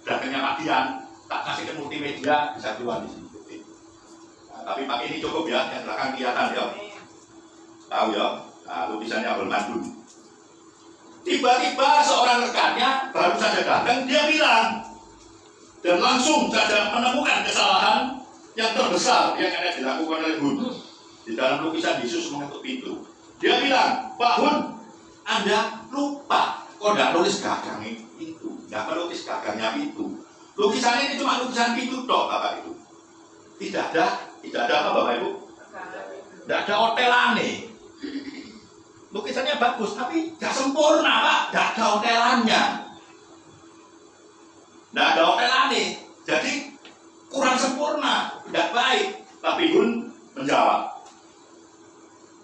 [SPEAKER 3] datangnya Madian, tak kasih ke multimedia, bisa keluar di sini. Nah, tapi pakai ini cukup ya, yang belakang kelihatan ya. Tahu ya, nah, lukisannya Holman Hunt. Tiba-tiba seorang rekannya baru saja datang, dia bilang, dan langsung saja menemukan kesalahan yang terbesar yang ada dilakukan oleh Hunt di dalam lukisan Yesus mengetuk pintu. Dia bilang, Pak Hunt, Anda lupa kok tidak nulis gagang itu, tidak melukis gagangnya pintu. Lukisan ini cuma lukisan pintu toh, Bapak Ibu. Tidak ada apa Bapak Ibu? Tidak ada otelane. Lukisannya bagus, tapi tidak sempurna Pak, tidak ada otelannya. Tidak ada otelane, jadi kurang sempurna, tidak baik. Tapi Hunt menjawab,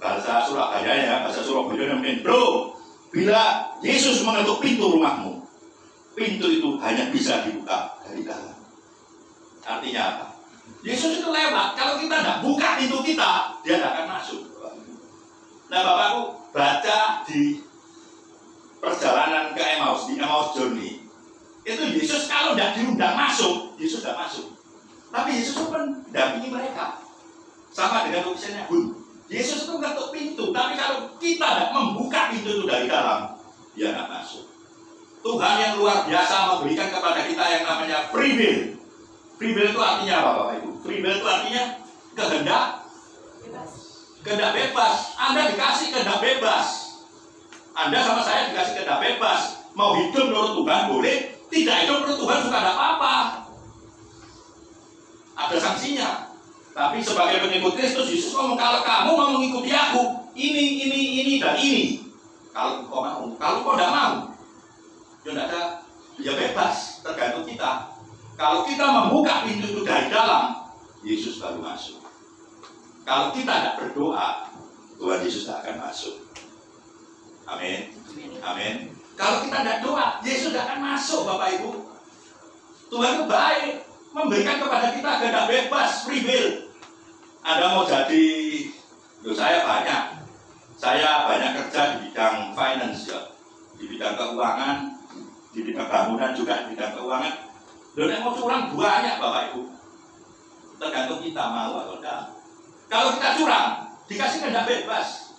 [SPEAKER 3] bahasa Surabaya ya, bahasa Surabaya mungkin, bro, bila Yesus mengetuk pintu rumahmu, pintu itu hanya bisa dibuka dari dalam. Artinya apa? Yesus itu lewat, kalau kita tidak buka pintu kita, dia tidak akan masuk. Nah Bapakku, baca di perjalanan ke Emmaus, di Emmaus Journey, itu Yesus kalau tidak diundang masuk, Yesus tidak masuk. Tapi Yesus itu mendampingi mereka. Sama dengan lukisannya Hunt. Yesus itu mengetuk pintu, tapi kalau kita tidak membuka pintu itu dari dalam, dia tidak masuk. Tuhan yang luar biasa memberikan kepada kita yang namanya free will. Free will itu artinya apa Bapak Ibu? Free will itu artinya kehendak bebas. Anda dikasih kehendak bebas. Anda sama saya dikasih kehendak bebas. Mau hidup menurut Tuhan boleh, tidak hidup menurut Tuhan juga tidak apa-apa. Ada sanksinya. Tapi sebagai pengikut Kristus, Yesus ngomong, kalau kamu mau mengikuti aku, ini, dan ini. Kalau kau mau, kalau kau tidak mau, ya tidak ada, ya bebas, tergantung kita. Kalau kita membuka pintu itu dari dalam, Yesus baru masuk. Kalau kita tidak berdoa, Tuhan Yesus tidak akan masuk. Amin. Amin. Kalau kita tidak doa, Yesus tidak akan masuk, Bapak Ibu. Tuhan itu baik, memberikan kepada kita kehendak bebas, free will. Anda mau jadi, saya banyak kerja di bidang finance ya, di bidang keuangan, di bidang bangunan juga di bidang keuangan. Dan yang mau curang banyak Bapak Ibu. Tergantung kita mau atau tidak. Kalau kita curang, dikasih kehendak bebas.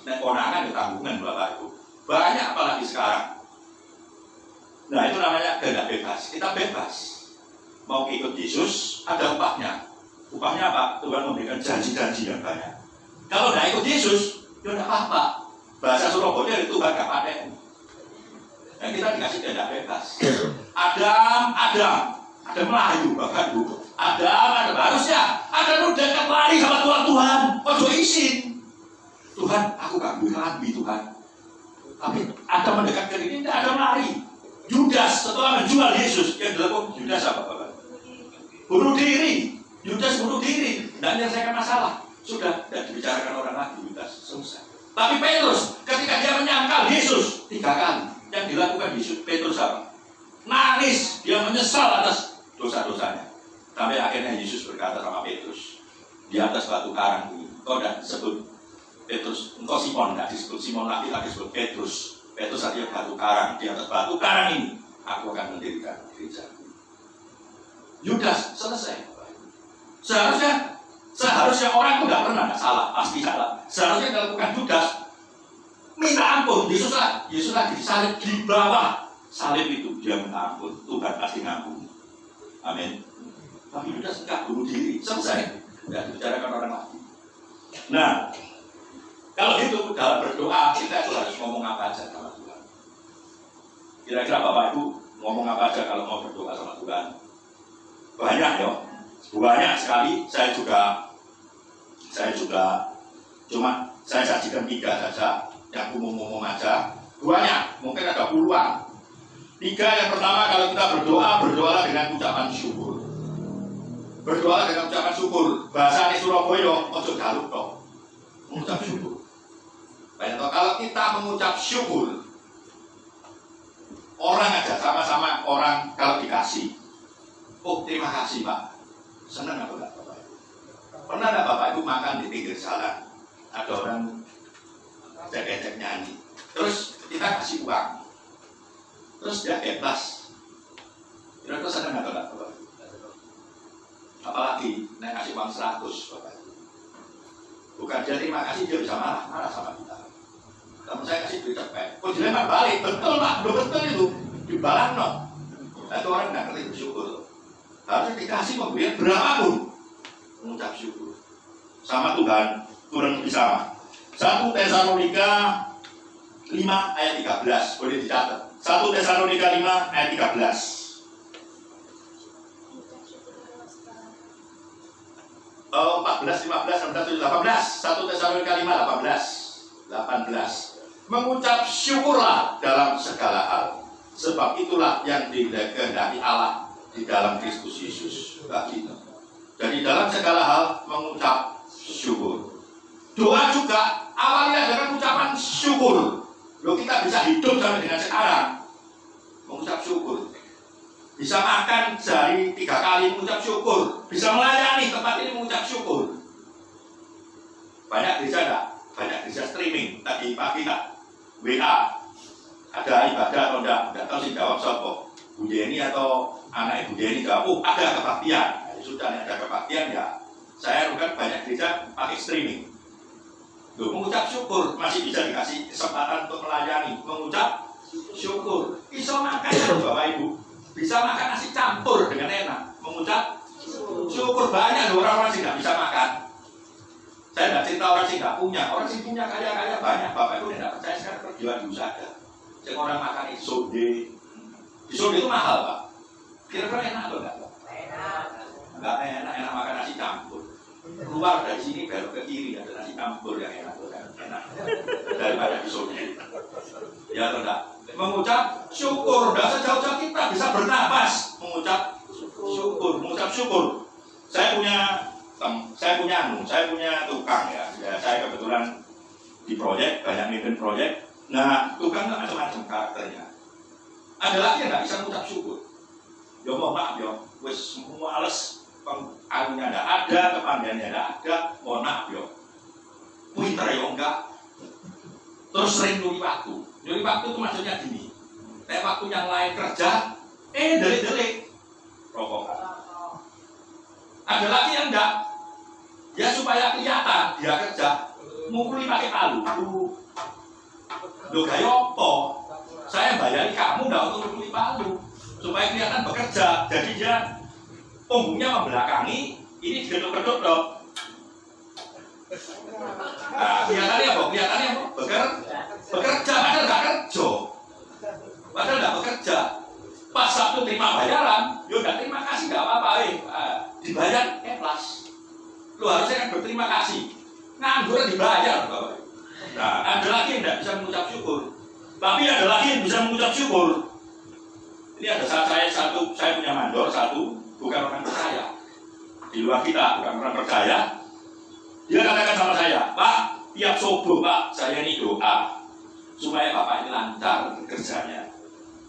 [SPEAKER 3] Nah, konangan tanggungan Bapak Ibu. Banyak apalagi sekarang. Nah itu namanya kehendak bebas. Kita bebas. Mau ikut Yesus, ada upahnya. Upahnya apa? Tuhan memberikan janji-janji yang banyak. Kalau tidak ikut Yesus, ya tidak apa-apa. Bahasa Surabaya itu Tuhan gak pakai. Dan kita dikasih kehendak bebas. Adam Melayu, Bapak Ibu. Adam harusnya Adam udah lari sama Tuhan. Ojo izin. Tuhan, aku gak lagi Tuhan. Tapi Adam mendekat ke ini, tidak ada lari. Yudas setelah menjual Yesus, yang dilakukan Yudas apa Bapak? Bunuh diri. Yudas bunuh diri, tidak menyelesaikan masalah. Sudah, tidak dibicarakan orang lagi, Yudas selesai. Tapi Petrus, ketika dia menyangkal Yesus 3 kali, yang dilakukan Yesus, Petrus apa? Nangis, dia menyesal atas dosa-dosanya. Sampai akhirnya Yesus berkata sama Petrus, di atas batu karang ini, kau tidak disebut Petrus, engkau Simon, tidak disebut Simon lagi, tapi disebut Petrus. Petrus artinya batu karang, di atas batu karang ini, aku akan mendirikan gereja. Yudas selesai. Seharusnya orang itu tidak pernah salah, pasti salah. Seharusnya dilakukan Yudas, minta ampun. Yesus lagi disalib di bawah salib itu, dia minta ampun. Tuhan pasti ngampuni. Amin. Tapi Yudas enggak, bunuh diri, selesai. Tidak dibicarakan orang lagi. Nah, kalau gitu dalam berdoa kita itu harus ngomong apa aja sama Tuhan. Kira-kira Bapak Ibu ngomong apa aja kalau mau berdoa sama Tuhan? Banyak ya. Banyak sekali. Saya juga cuma saya sajikan 3 saja, yang umum-umum aja. Banyak, mungkin ada puluhan. 3 yang pertama, kalau kita berdoalah dengan ucapan syukur. Berdoalah dengan ucapan syukur. Bahasa Surabaya, ojo galuk dong. Mengucap syukur. Banyak toh, kalau kita mengucap syukur, orang aja sama-sama orang kalau dikasih, oh terima kasih Pak. Senang apa enggak Bapak Ibu? Pernah enggak Bapak Ibu makan di pinggir jalan, ada orang cek-cek nyanyi, terus kita kasih uang, terus dia ikhlas, kira-kira senang apa enggak Bapak Ibu? Apalagi naik kasih uang 100 Bapak Ibu, bukan dia terima kasih, dia bisa marah sama kita. Kamu saya kasih duit cepet, kok dilempar balik, betul Pak, betul itu, dibalas no. Nah itu orang nggak ngerti bersyukur. Harusnya dikasih pemberian berapapun, mengucap syukur. Sama Tuhan, kurang lebih sama. 1 Tesalonika 5 ayat 13, boleh dicatat. 1 Tesalonika 5 ayat 13. 14, 15, 16, 17, 18. 1 Tesalonika 5, 18. Mengucap syukurlah dalam segala hal, sebab itulah yang dikehendaki Allah di dalam Kristus Yesus bagi kita. Jadi dalam segala hal mengucap syukur. Doa juga awalnya dengan ucapan syukur. Loh, kita bisa hidup sampai dengan sekarang mengucap syukur. Bisa makan sehari 3 kali mengucap syukur. Bisa melayani tempat ini mengucap syukur. Banyak gereja enggak? Banyak gereja streaming. Tadi pagi tak WA, ada ibadah atau enggak tahu sih jawab siapa, Bu Yeni atau anak Ibu Yeni jawab, ada kebaktian. Nah, sudah ada kebaktian ya. Saya bukan banyak gereja pakai streaming. Loh, mengucap syukur masih bisa dikasih kesempatan untuk melayani, mengucap syukur. Iso makan Bapak Ibu, bisa makan nasi campur dengan enak, mengucap syukur. Banyak loh orang-orang sih nggak bisa makan. Saya nggak cerita orang sih nggak punya, orang sih punya kaya-kaya banyak. Bapak Ibu tidak percaya sekarang perjuangan dulu saja. Yang orang makan isode itu mahal Pak. Kira-kira enak atau enggak? Enggak enak makan nasi campur. Keluar dari sini belok ke kiri ada nasi campur yang enak daripada isode. Ya atau enggak? Mengucap syukur, udah sejauh-jauh kita bisa bernapas mengucap syukur. Saya punya tukang ya. Saya kebetulan di proyek, banyak mimpin proyek. Nah, tukang kan macam-macam karakternya. Ada lagi yang nggak bisa mengucap syukur. Ya mohon maaf ya, wes semua ales, anunya nggak ada, kepandaiannya nggak ada, mohon maaf ya. Pinter ya enggak. Terus sering nyuri waktu. Nyuri waktu itu maksudnya gini. Waktu yang lain kerja, delik-delik rokok. Ada lagi yang enggak. Ya supaya kelihatan dia kerja, mukuli pakai palu. Loh gaya apa? Saya bayari kamu enggak untuk mukuli palu supaya kelihatan bekerja. Jadi dia punggungnya membelakangi, ini digeduk-geduk dong. Nah, kelihatannya apa? Bekerja, padahal enggak kerja. Padahal enggak bekerja. Pas Sabtu terima bayaran, yo enggak terima kasih enggak apa-apa, dibayar ikhlas. Lu harusnya kan berterima kasih. Nganggur dibayar, Bapak. Nah, ada lagi yang tidak bisa mengucap syukur. Tapi ada lagi yang bisa mengucap syukur. Ini ada saya punya mandor satu, bukan orang percaya. Di luar kita, bukan orang percaya. Dia katakan sama saya, Pak, tiap subuh Pak, saya ini doa supaya Bapak ini lancar kerjanya.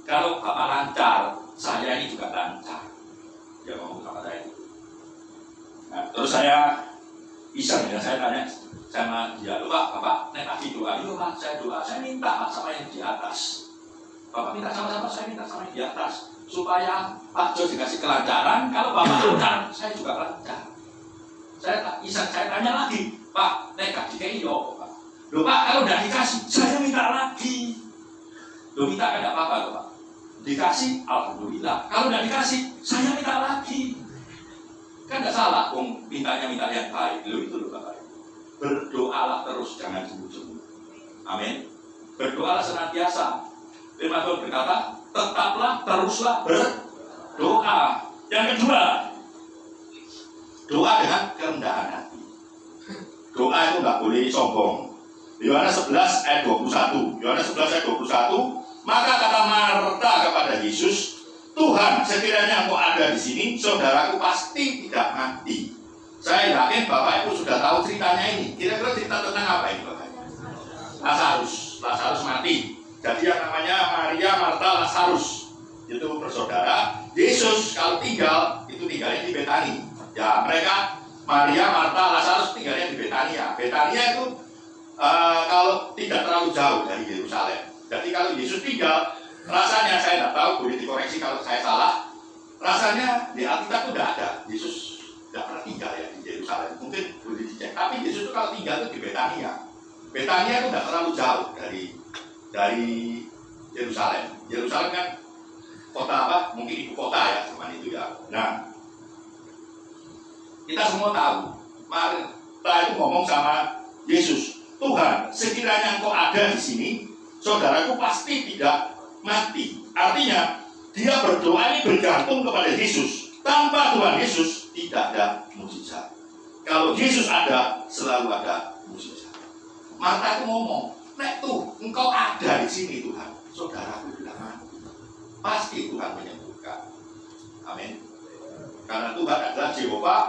[SPEAKER 3] Kalau Bapak lancar, saya ini juga lancar. Dia ngomong sama saya. Nah, terus saya iseng ya, saya tanya sama dia, Bapak, naik lagi doa. Yuk Pak, saya doa, saya minta Pak sama yang di atas. Bapak minta sama-sama, saya minta sama yang di atas. Supaya Pak Jo dikasih kelancaran, kalau Bapak lancar, saya juga lancar. Saya tanya lagi, Pak, naik lagi kayak iyo Pak. Loh Pak, kalau udah dikasih, saya minta lagi. Loh minta kan gak apa-apa loh Pak. Dikasih, alhamdulillah. Kalau udah dikasih, saya minta lagi. Kan nggak salah, mintanya minta yang baik. Itu loh Bapak. Berdoalah terus, jangan sembunyi-sembunyi. Amin. Berdoalah senantiasa. Firman Tuhan berkata, tetaplah, teruslah berdoa. Yang kedua, doa dengan kerendahan hati. Doa itu nggak boleh sombong. Yohanes 11 ayat 21. Yohanes 11 ayat 21. Maka kata Marta kepada Yesus, Tuhan, sekiranya Engkau ada di sini, saudaraku pasti tidak mati. Saya yakin Bapak Ibu sudah tahu ceritanya ini. Kira-kira cerita tentang apa ini Bapak? Lazarus mati. Jadi yang namanya Maria, Marta, Lazarus itu bersaudara. Yesus kalau tinggal, itu tinggalnya di Betani. Ya mereka, Maria, Marta, Lazarus tinggalnya di Betania. Betania itu kalau tidak terlalu jauh dari Yerusalem. Jadi kalau Yesus tinggal, rasanya saya tidak tahu, boleh dikoreksi kalau saya salah. Rasanya di Alkitab itu tidak ada. Yesus tidak pernah tinggal ya di Yerusalem. Mungkin boleh dicek. Tapi Yesus itu kalau tinggal itu di Betania. Betania itu tidak terlalu jauh dari Yerusalem. Yerusalem kan kota apa? Mungkin ibu kota ya, zaman itu ya. Nah, kita semua tahu. Marta itu ngomong sama Yesus, Tuhan, sekiranya Engkau ada di sini, saudaraku pasti tidak mati. Artinya dia berdoa ini bergantung kepada Yesus. Tanpa Tuhan Yesus tidak ada mukjizat. Kalau Yesus ada, selalu ada mukjizat. Marta itu ngomong, nek tuh Engkau ada di sini Tuhan, saudaraku tidak mati. Pasti Tuhan menyembuhkan. Amin. Karena Tuhan adalah Jehovah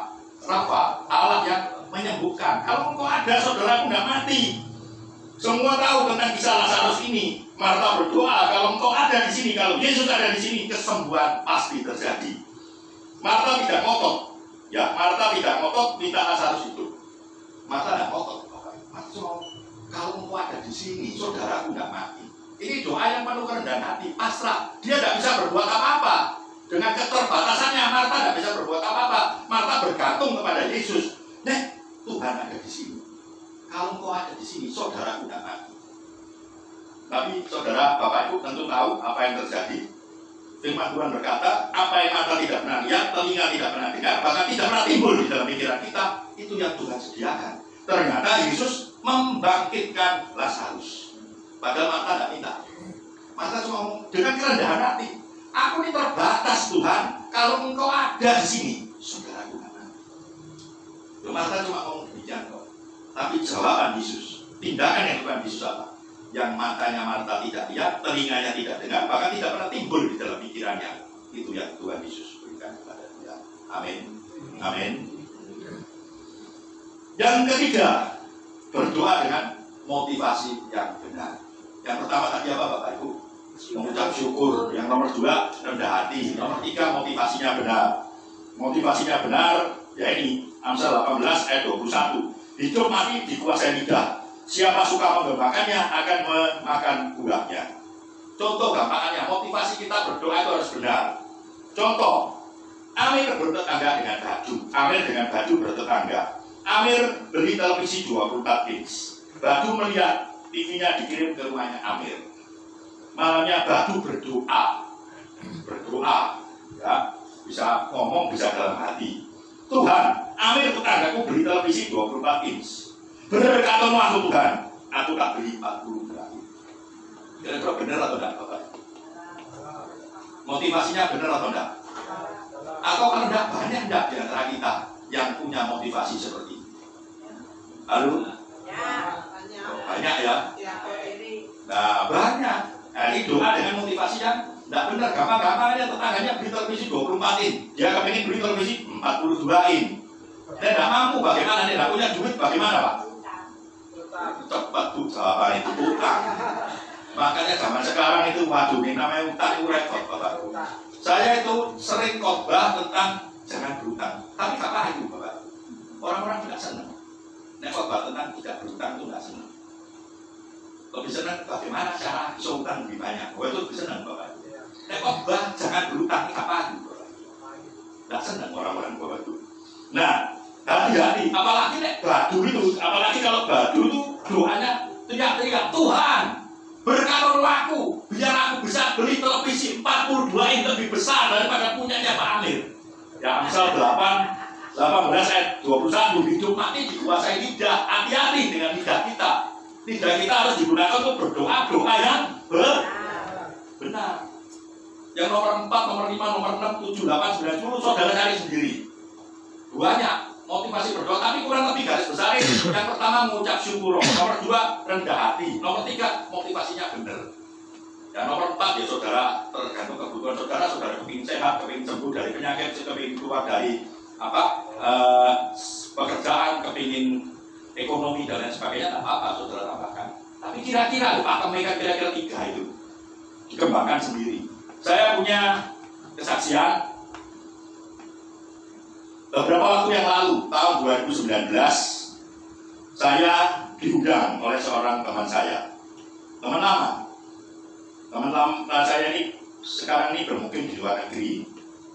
[SPEAKER 3] Rafa, Allah yang menyembuhkan. Kalau Engkau ada, saudaraku tidak mati. Semua tahu tentang kisah Lazarus ini. Marta berdoa, kalau Engkau ada di sini, kalau Yesus ada di sini, kesembuhan pasti terjadi. Marta tidak ngotot. Ya, Marta tidak ngotot minta Lazarus itu. Marta tidak ngotot. Kalau Engkau ada di sini, saudaraku tidak mati. Ini doa yang penuh kerendahan hati, pasrah. Dia tidak bisa berbuat apa-apa. Dengan keterbatasannya, Marta tidak bisa berbuat apa-apa. Marta bergantung kepada Yesus. Nek, Tuhan ada di sini. Kalau Engkau ada di sini, saudaraku tidak mati. Tapi saudara, Bapak Ibu tentu tahu apa yang terjadi. Firman Tuhan berkata, apa yang mata tidak pernah lihat, telinga tidak pernah dengar, bahkan tidak pernah timbul di dalam pikiran kita, itu yang Tuhan sediakan. Ternyata Yesus membangkitkan Lazarus. Padahal mata tidak minta. Mata cuma ngomong dengan kerendahan hati, aku ini terbatas Tuhan, kalau engkau ada di sini, saudaraku mana? Mata cuma ngomong demikian kok. Tapi jawaban Yesus, tindakan yang Tuhan Yesus apa? Yang matanya Marta tidak lihat, telinganya tidak dengar, bahkan tidak pernah timbul di dalam pikirannya. Itu yang Tuhan Yesus berikan kepada dia. Amin. Amin. Yang ketiga, berdoa dengan motivasi yang benar. Yang pertama tadi apa Bapak Ibu? Mengucap syukur. Yang nomor 2, rendah hati. Nomor 3, motivasinya benar. Motivasinya benar, ya ini Amsal 18 ayat 21. Hidup mati dikuasai lidah. Siapa suka mengembangkannya akan memakan buahnya. Contoh gampangannya, motivasi kita berdoa itu harus benar. Contoh, Amir bertetangga dengan baju. Amir dengan baju bertetangga. Amir beli televisi 24 inch. Baju melihat TV-nya dikirim ke rumahnya Amir. Malamnya Badu berdoa, ya, bisa ngomong, bisa dalam hati. Tuhan, Amir tetanggaku beli televisi 24 inch. Benar katamu aku Tuhan, aku tak beli 40 berarti. Kira-kira benar atau tidak Bapak? Motivasinya benar atau tidak? Atau kalau tidak banyak tidak di antara kita yang punya motivasi seperti ini? Halo? Banyak ya? Nah banyak. Nah ini doa dengan motivasi yang tidak benar. Gampang-gampangnya tetangganya beli televisi 24 in. Dia kepingin beli televisi 42 in. Dia tidak mampu, bagaimana? Dia tidak punya duit, bagaimana Pak? Cepat Bu, jawaban itu utang. Makanya zaman sekarang itu, waduh, ini namanya utang itu repot Bapak. Saya itu sering khotbah tentang jangan berutang. Tapi apa itu Bapak? Orang-orang tidak senang. Nek khotbah tentang tidak berutang itu tidak senang. Lebih senang bagaimana cara bisa utang lebih banyak. Itu lebih senang Bapak. Nek khotbah jangan berutang itu apa itu Bapak? Tidak senang orang-orang Bapak itu. Nah, hati-hati, apalagi nek Badu itu, apalagi kalau Badu itu doanya teriak-teriak, Tuhan berkarunia aku, biar aku bisa beli televisi 42 inch lebih besar daripada punyanya Pak Amir. Ya Amsal 18 ayat 21, hidup mati dikuasai lidah. Hati-hati dengan lidah kita. Lidah kita harus digunakan untuk berdoa, doa yang benar. Yang nomor 4, nomor 5, nomor 6, 7, 8, 9, 10 saudara cari sendiri. Banyak motivasi berdoa, tapi kurang lebih garis besar ini. Yang pertama mengucap syukur, nomor 2 rendah hati, nomor 3 motivasinya benar. Dan nomor 4 ya saudara, tergantung kebutuhan saudara. Saudara kepingin sehat, kepingin sembuh dari penyakit, kepingin keluar dari pekerjaan, kepingin ekonomi dan lain sebagainya, tak apa-apa saudara tambahkan. Tapi kira-kira apa mereka kira-kira 3 itu dikembangkan sendiri. Saya punya kesaksian. Beberapa waktu yang lalu, tahun 2019, saya diundang oleh seorang teman saya. Teman lama saya ini sekarang ini bermukim di luar negeri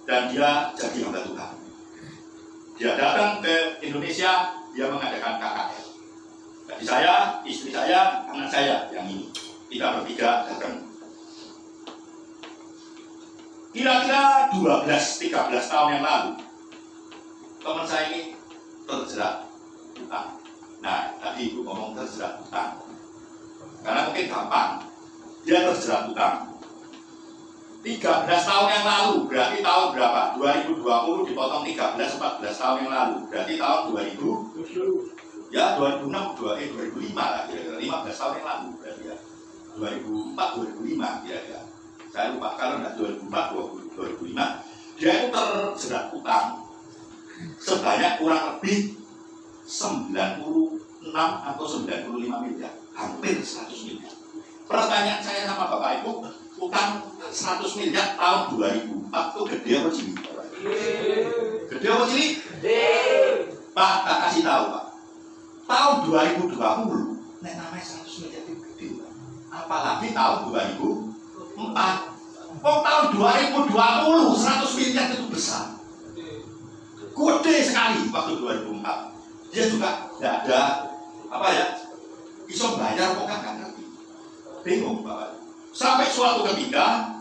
[SPEAKER 3] dan dia jadi hamba Tuhan. Dia datang ke Indonesia, dia mengadakan KKR. Jadi saya, istri saya, anak saya yang ini, kita bertiga datang. Kira-kira 12-13 tahun yang lalu, teman saya ini terjerat hutang. Nah, tadi Ibu ngomong terjerat hutang. Karena mungkin gampang, dia terjerat hutang. 13 tahun yang lalu, berarti tahun berapa? 2020 dipotong 13-14 tahun yang lalu. Berarti tahun 2000, ya 2005 lah kira-kira, 15 tahun yang lalu berarti ya. 2004-2005 kira-kira. Saya lupa, kalau tidak 2004-2005, dia itu terjerat hutang sebanyak kurang lebih 96 atau 95 miliar, hampir 100 miliar. Pertanyaan saya sama Bapak Ibu, utang 100 miliar tahun 2004 itu gede apa cilik? Gede apa cilik? Pak, tak kasih tahu Pak. Tahun 2020, nek namanya 100 miliar itu gede Pak. Apalagi tahun 2004. Tahun 2020 100 miliar itu besar. Gede sekali waktu 2004. Dia juga tidak ada bisa bayar kok kan ngerti. Bingung Bapak. Sampai suatu ketika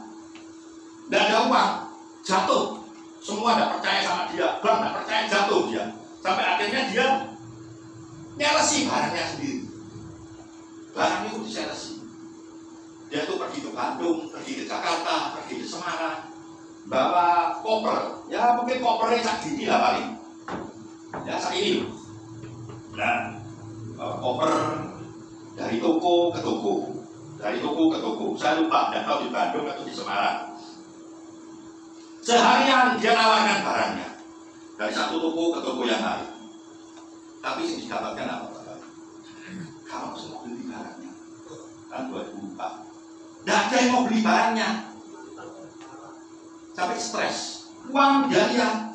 [SPEAKER 3] tidak ada uang, jatuh. Semua tidak percaya sama dia, bank tidak percaya, jatuh dia. Sampai akhirnya dia nyelesi barangnya sendiri. Barangnya itu diselesi. Dia tuh pergi ke Bandung, pergi ke Jakarta, pergi ke Semarang, bawa koper. Ya mungkin kopernya sak gini lah paling. Ya sak ini. Nah, bawa koper dari toko ke toko, dari toko ke toko. Saya lupa, tidak tahu di Bandung atau di Semarang. Seharian dia nawarkan barangnya dari satu toko ke toko yang lain. Tapi yang didapatkan apa? Kalau semua beli barangnya, kan 2004. Tidak ada yang mau beli barangnya. Sampai stres. Uang dia lihat.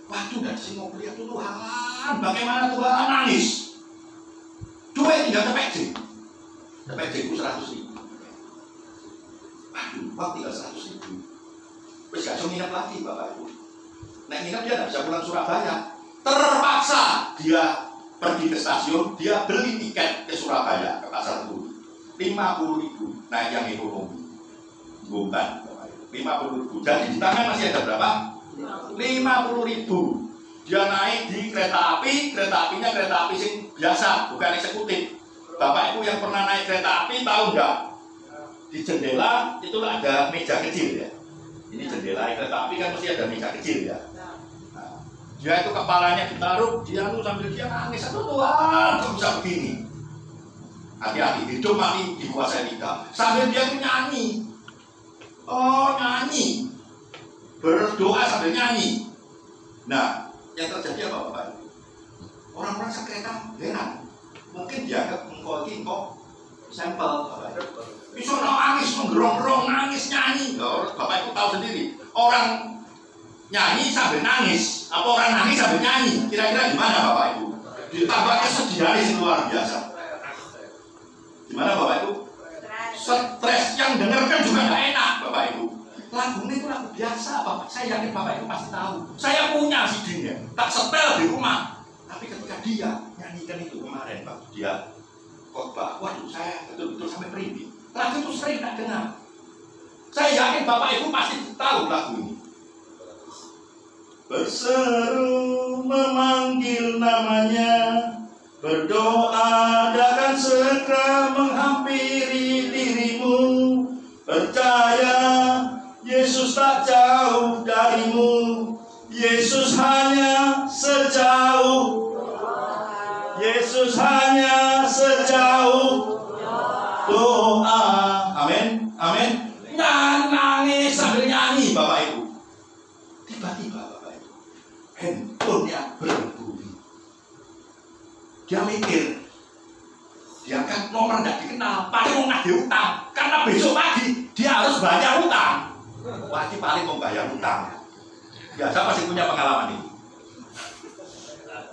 [SPEAKER 3] Waduh, tidak ada yang mau beli. Tuhan, bagaimana Tuhan? Nangis. Duit tinggal TPJ. TPJ itu 100.000. Waduh, uang tinggal 100.000. Terus gak bisa minat lagi Bapak Ibu. Nah minat dia tidak bisa pulang Surabaya. Terpaksa dia pergi ke stasiun, dia beli tiket ke Surabaya, ke Pasar Turi. 50.000, naik yang ekonomi. Bukan, 50.000. Jadi di tangan masih ada berapa? 50.000. Dia naik di kereta apinya kereta api sing biasa, bukan eksekutif. Bapak Ibu yang pernah naik kereta api tahu nggak? Di jendela itu ada meja kecil ya. Ini jendela kereta api kan mesti ada meja kecil ya. Nah, dia itu kepalanya ditaruh, dia tuh sambil dia nangis, aduh Tuhan, kok bisa begini? Hati-hati, hidup mati dikuasai lidah. Sambil dia tuh nyanyi. Oh, nyanyi. Berdoa sambil nyanyi. Nah, yang terjadi apa Bapak Ibu? Orang-orang sekereta heran. Mungkin dianggap kok sampel Bapak Ibu. Bisa nangis, menggerong-gerong, nangis, nyanyi. Bapak Ibu tahu sendiri. Orang nyanyi sambil nangis. Apa orang nangis sambil nyanyi? Kira-kira gimana Bapak Ibu? Ditambah kesedihan yang luar biasa. Gimana Bapak Ibu? Stres, yang dengarkan juga gak enak Bapak Ibu. Lagu ini itu lagu biasa Bapak. Saya yakin Bapak Ibu pasti tahu. Saya punya CD-nya, tak setel di rumah. Tapi ketika dia nyanyikan itu kemarin Pak, dia khotbah, waduh saya betul-betul sampai merinding. Lagu itu sering tak dengar. Saya yakin Bapak Ibu pasti tahu lagu ini. Berseru memanggil namanya, berdoa dia akan segera menghampiri dirimu. Percaya Yesus tak jauh darimu. Yesus hanya sejauh. Yesus hanya sejauh doa. Amin. Amin. Nangis sambil nyanyi Bapak Ibu. Tiba-tiba Bapak Ibu, handphonenya berbunyi. Dia mikir, dia kan nomor tidak dikenal, paling mau nagih utang. Karena besok pagi dia harus bayar utang. Pagi paling mau bayar utang. Biasa pasti punya pengalaman ini.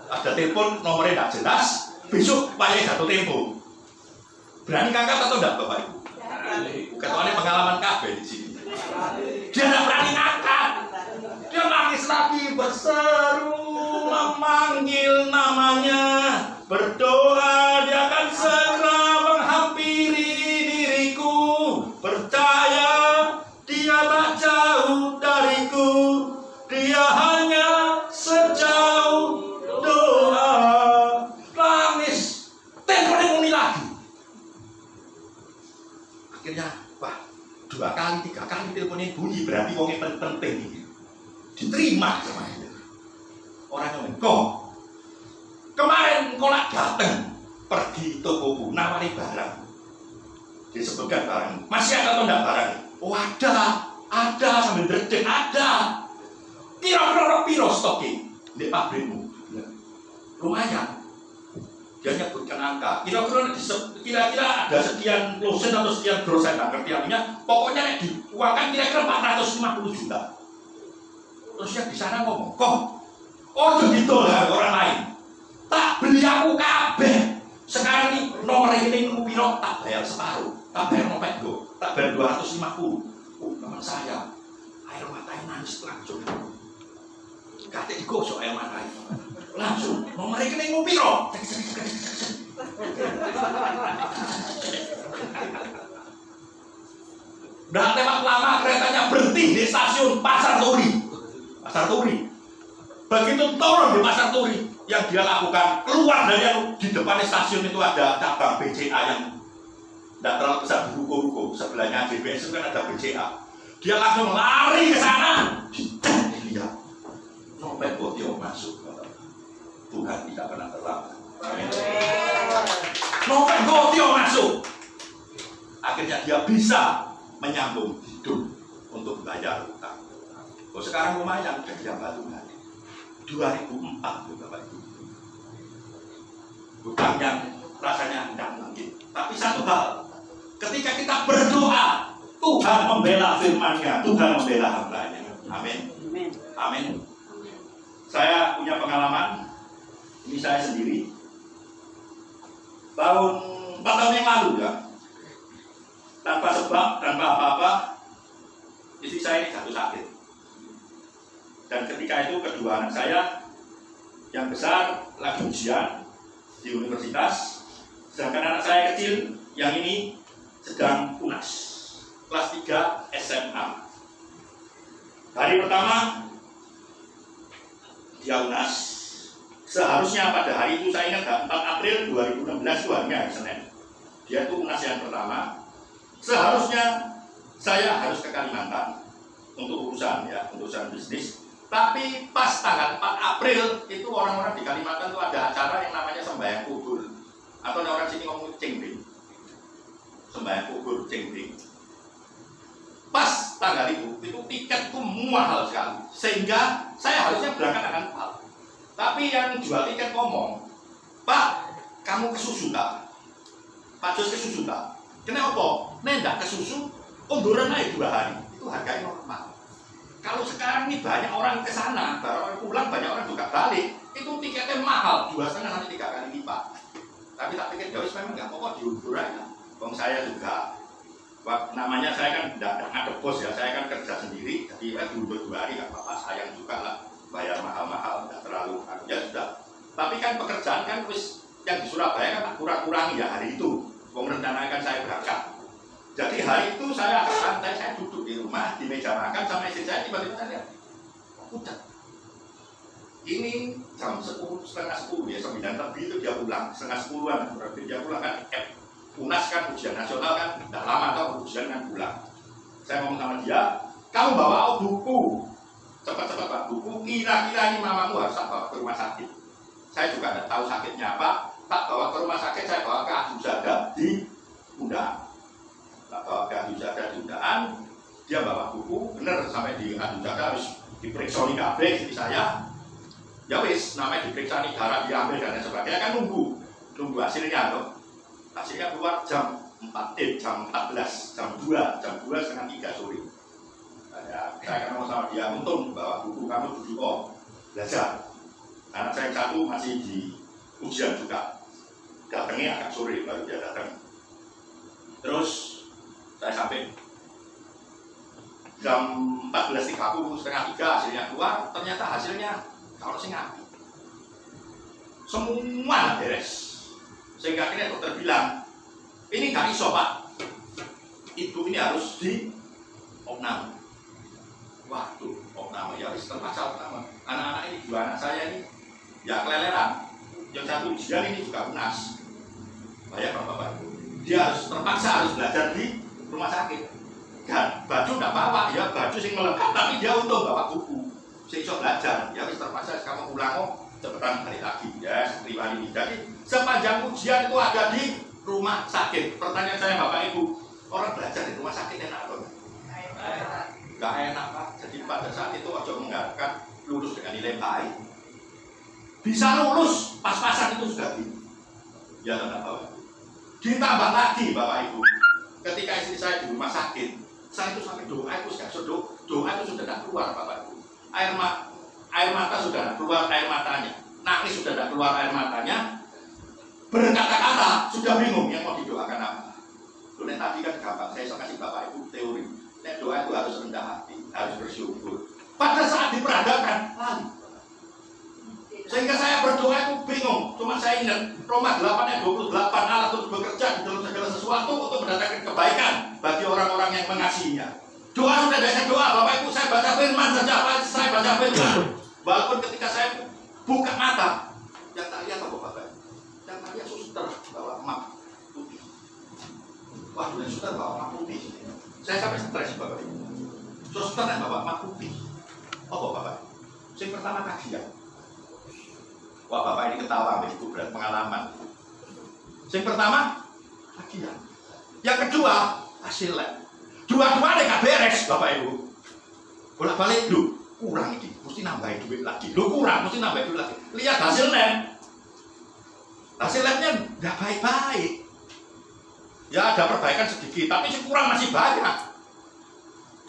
[SPEAKER 3] Ada telepon nomornya tidak jelas, besok paling jatuh tempo. Berani ngangkat atau tidak Bapak Ibu? Ketuanya pengalaman KB di sini. Dia tidak berani ngangkat. Dia nangis lagi, berseru memanggil namanya. Berdoa dia akan segera menghampiri diriku. Percaya dia tak jauh dariku. Dia hanya sejauh doa. Nangis, teleponnya muni lagi. Akhirnya, wah, 2 kali, 3 kali teleponnya bunyi, berarti wongnya penting ini. Diterima sama dia. Orang yang kok kemarin kolak dateng pergi tokoku nawari barang, disebutkan barang masih ada atau enggak barang? Oh ada sambil derdek, ada. Kira-kira piro stoki di pabrikmu? Lumayan. Dia nyebutkan angka. Kira-kira ada sekian losen atau sekian gross, saya nggak ngerti artinya. Pokoknya diuangkan kira-kira 450 juta. Terus yang di sana ngomong, kok gitu lah orang lain. Tak beli aku kabeh. Sekarang ini nomor rekeningku piro tak bayar separuh, tak bayar nopet go, tak bayar 250. Oh, teman saya, air matanya nangis langsung. Kate digosok air matanya. Langsung nomor rekeningmu piro? lama keretanya berhenti di stasiun Pasar Turi. Pasar Turi. Begitu turun di Pasar Turi, yang dia lakukan keluar dari di depan stasiun itu ada cabang BCA yang tidak terlalu besar, di ruko-ruko sebelahnya JBS itu kan ada BCA. Dia langsung lari ke sana. Lihat, Nopen Botio masuk. Tuhan tidak pernah terlambat. Nopen Botio masuk. Akhirnya dia bisa menyambung hidup untuk bayar utang. Oh, sekarang lumayan, udah dia batu hari. 2004 Bapak Ibu. Hutang yang rasanya tidak mungkin. Tapi satu hal, ketika kita berdoa, Tuhan membela firman-Nya, Tuhan membela hamba-Nya. Amin. Amin. Saya punya pengalaman, ini saya sendiri. Tahun 4 tahun yang lalu ya, tanpa sebab, tanpa apa-apa, istri saya ini jatuh sakit. Dan ketika itu kedua anak saya yang besar lagi ujian di universitas, sedangkan anak saya kecil yang ini sedang UNAS kelas 3 SMA. Hari pertama dia UNAS, seharusnya pada hari itu saya ingat 4 April 2016 itu harinya hari Senin. Dia itu UNAS yang pertama. Seharusnya saya harus ke Kalimantan untuk urusan bisnis. Tapi pas tanggal 4 April itu orang-orang di Kalimantan itu ada acara yang namanya sembahyang kubur, atau orang sini ngomong cengding, sembahyang kubur cengding. Pas tanggal itu tiket itu mahal sekali, sehingga saya harusnya berangkat akan mahal. Tapi yang jual tiket ngomong, Pak, kamu ke susu tak? Pak Jos ke susu tak? Kenapa? Nendak ke susu, unduran naik 2 hari, itu harganya normal. Kalau sekarang ini banyak orang ke sana, baru orang pulang, banyak orang juga balik, itu tiketnya mahal, 2,5 sampai 3 kali lipat. Tapi tak pikir jauh memang nggak pokok diundur aja. Bang saya juga, namanya saya kan tidak ada bos ya, saya kan kerja sendiri, jadi diundur 2 hari nggak apa-apa, sayang juga lah, bayar mahal-mahal, nggak terlalu, ya sudah. Tapi kan pekerjaan kan wis yang di Surabaya kan kurang-kurangi ya hari itu, merencanakan saya berangkat. Jadi hari itu saya agak santai, saya duduk di rumah, di meja makan sama istri saya, tiba-tiba saya lihat, udah. Ini jam 10, setengah 10 ya, 9 lebih itu dia pulang, setengah 10-an, berarti dia pulang kan, UNAS kan, ujian nasional kan, tidak lama atau ujian kan pulang. Saya ngomong sama dia, kamu bawa buku, cepat-cepat Pak, buku, kira-kira ini mamamu harus bawa ke rumah sakit. Saya juga tidak tahu sakitnya apa, tak bawa ke rumah sakit, saya bawa ke Adusada di Undaan. Bawa ke Adusada di Undaan, dia bawa buku, bener sampai di Adusada harus diperiksa nih KB istri saya. Ya wis, namanya diperiksa nih darah diambil dan lain sebagainya kan nunggu hasilnya loh. Hasilnya keluar jam 14, jam 2:30 sore. Saya kan ngomong sama dia, untung bawa buku kamu duduk belajar. Anak saya yang satu masih di ujian juga, datangnya agak sore baru dia datang. Terus saya sampai jam 14.30, setengah 3 hasilnya keluar, ternyata hasilnya kalau saya ngapi semua beres, sehingga akhirnya dokter bilang ini nggak iso Pak, ibu ini harus di opname. Waduh, opname ya wis terpaksa opname. Anak-anak ini, 2 anak saya ini ya keleleran, yang satu ujian ini juga UNAS, banyak bapak-bapak, dia harus terpaksa harus belajar di rumah sakit. Dan baju tidak bawa, ya baju sing melekat, tapi dia untung bawa buku. Saya bisa belajar, ya wis terpaksa kamu pulang cepetan balik lagi ya, terima ini. Jadi sepanjang ujian itu ada di rumah sakit. Pertanyaan saya Bapak Ibu, orang belajar di rumah sakit enak atau enggak? Enggak enak Pak. Jadi pada saat itu ojo mengharapkan lulus dengan nilai baik. Bisa lulus pas-pasan itu sudah di. Ya tidak Bapak. Ditambah lagi Bapak Ibu, ketika istri saya di rumah sakit, saya itu sampai doa itu sudah doa itu sudah tidak keluar Bapak Ibu. Air mata sudah tidak keluar air matanya, nangis sudah tidak keluar air matanya, berkata-kata sudah bingung yang mau didoakan apa. Lalu tadi kan gampang, saya kasih Bapak Ibu teori, doa itu harus rendah hati, harus bersyukur. Pada saat diperadakan, lali. Sehingga saya berdoa itu bingung. Cuma saya ingat Roma 8 ayat 28, Allah terus bekerja di dalam segala sesuatu untuk mendatangkan kebaikan bagi orang-orang yang mengasihinya. Doa sudah biasa doa, Bapak Ibu, saya baca firman saja, saya baca firman. Walaupun ketika saya buka mata, yang tak lihat apa Bapak? Yang tak lihat suster bawa map putih. Waduh, yang suster bawa map putih. Saya sampai stres Bapak Ibu. Suster yang bawa map putih. Apa Bapak? Yang pertama kajian. Wah Bapak ini ketawa, Ibu, berat pengalaman. Yang pertama kajian. Yang kedua hasil lab. Dua-duanya gak beres Bapak Ibu. Bolak-balik lu kurang ini, mesti nambahin duit lagi. Lu kurang, mesti nambahin duit lagi. Lihat hasil lab. Hasil labnya gak baik-baik. Ya ada perbaikan sedikit, tapi kurang masih banyak.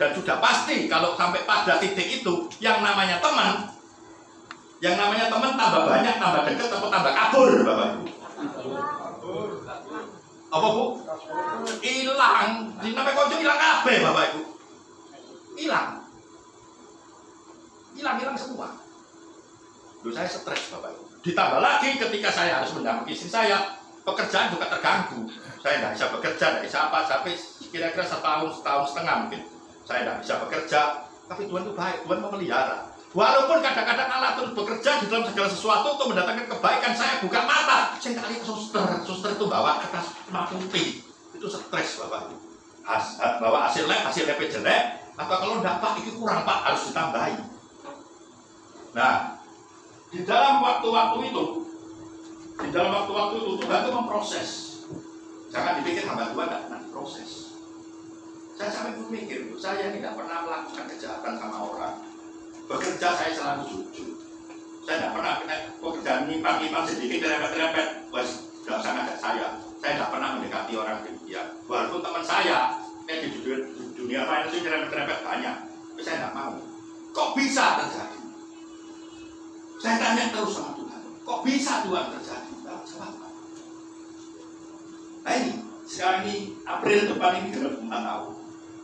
[SPEAKER 3] Dan sudah pasti kalau sampai pada titik itu, yang namanya teman tambah banyak, tambah dekat, atau tambah kabur Bapak Ibu. Apa Bu? Hilang. Di namanya konco hilang kabeh Bapak Ibu. Hilang semua. Loh, saya stres Bapak Ibu. Ditambah lagi ketika saya harus mendampingi istri saya, pekerjaan juga terganggu. Saya tidak bisa bekerja, tidak bisa apa, sampai kira-kira setahun setengah mungkin. Saya tidak bisa bekerja, tapi Tuhan itu baik, Tuhan memelihara. Walaupun kadang-kadang Allah terus bekerja di dalam segala sesuatu untuk mendatangkan kebaikan, saya buka mata. Saya kali suster itu bawa kertas putih. Itu stres Bapak Ibu. Bawa hasil lab jelek, atau kalau enggak Pak, itu kurang Pak, harus ditambahi. Nah, di dalam waktu-waktu itu Tuhan itu memproses. Jangan dipikir hamba Tuhan tidak pernah diproses. Saya sampai berpikir, saya ini tidak pernah melakukan kejahatan sama orang. Bekerja saya selalu jujur. Saya tidak pernah kena pekerjaan nyimpan sedikit, terepet-terepet. Tidak usah ngajak saya. Saya tidak pernah mendekati orang demikian. Walaupun teman saya di dunia finance terepet-terepet banyak, tapi saya tidak mau. Kok bisa terjadi? Saya tanya terus sama Tuhan. Kok bisa Tuhan terjadi? Jawab. Nah ini, sekarang ini April depan ini genap 4 tahun.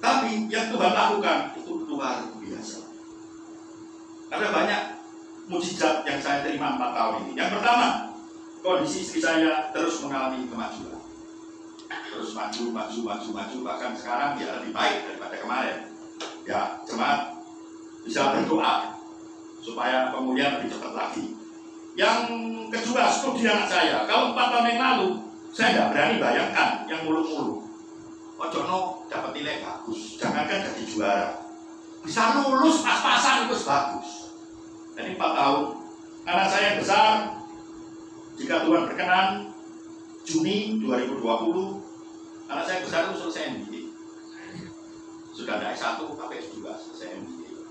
[SPEAKER 3] Tapi yang Tuhan lakukan itu luar biasa. Ada banyak mujizat yang saya terima 4 tahun ini. Yang pertama, kondisi istri saya terus mengalami kemajuan. Terus maju, bahkan sekarang dia lebih baik daripada kemarin. Ya, jemaat bisa berdoa supaya pemulihan lebih cepat lagi. Yang kedua, studi anak saya. Kalau 4 tahun yang lalu, saya tidak berani bayangkan yang muluk-muluk. Ojono dapat nilai bagus, jangankan jadi juara, bisa lulus pas-pasan itu bagus. Jadi 4 tahun, anak saya yang besar, jika Tuhan berkenan, Juni 2020, anak saya besar itu selesai MBA. Sudah ada S1, tapi S2 selesai MBA.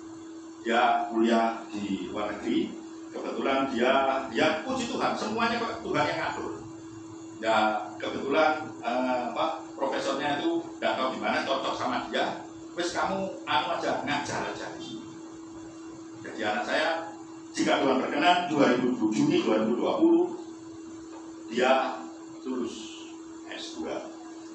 [SPEAKER 3] Dia kuliah di luar negeri, kebetulan dia puji Tuhan, semuanya Tuhan yang ngatur. Ya kebetulan profesornya itu tidak tahu gimana, cocok sama dia. Wes kamu aja ngajar aja di sini. Jadi anak saya, jika Tuhan berkenan, Juni 2020 dia lulus S2.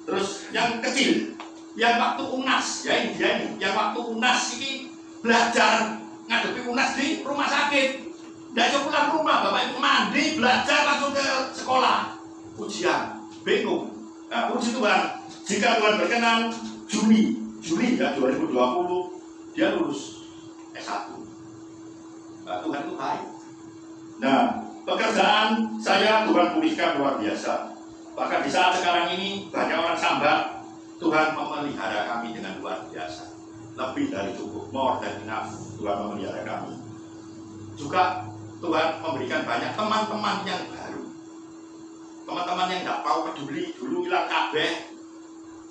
[SPEAKER 3] Terus yang kecil, yang waktu UNAS, ya ini dia ini, yang waktu UNAS ini belajar ngadepi UNAS di rumah sakit. Dia pulang rumah, Bapak Ibu mandi, belajar langsung ke sekolah. Ujian, bingung. Nah, puji Tuhan, jika Tuhan berkenan, Juli ya 2020 dia lulus S1. Nah, Tuhan itu baik. Nah, pekerjaan saya Tuhan pulihkan luar biasa. Bahkan di saat sekarang ini banyak orang sambat, Tuhan memelihara kami dengan luar biasa. Lebih dari cukup, more than enough, Tuhan memelihara kami. Juga Tuhan memberikan banyak teman-teman yang baru. Teman-teman yang tidak mau peduli, dulu hilang kabeh.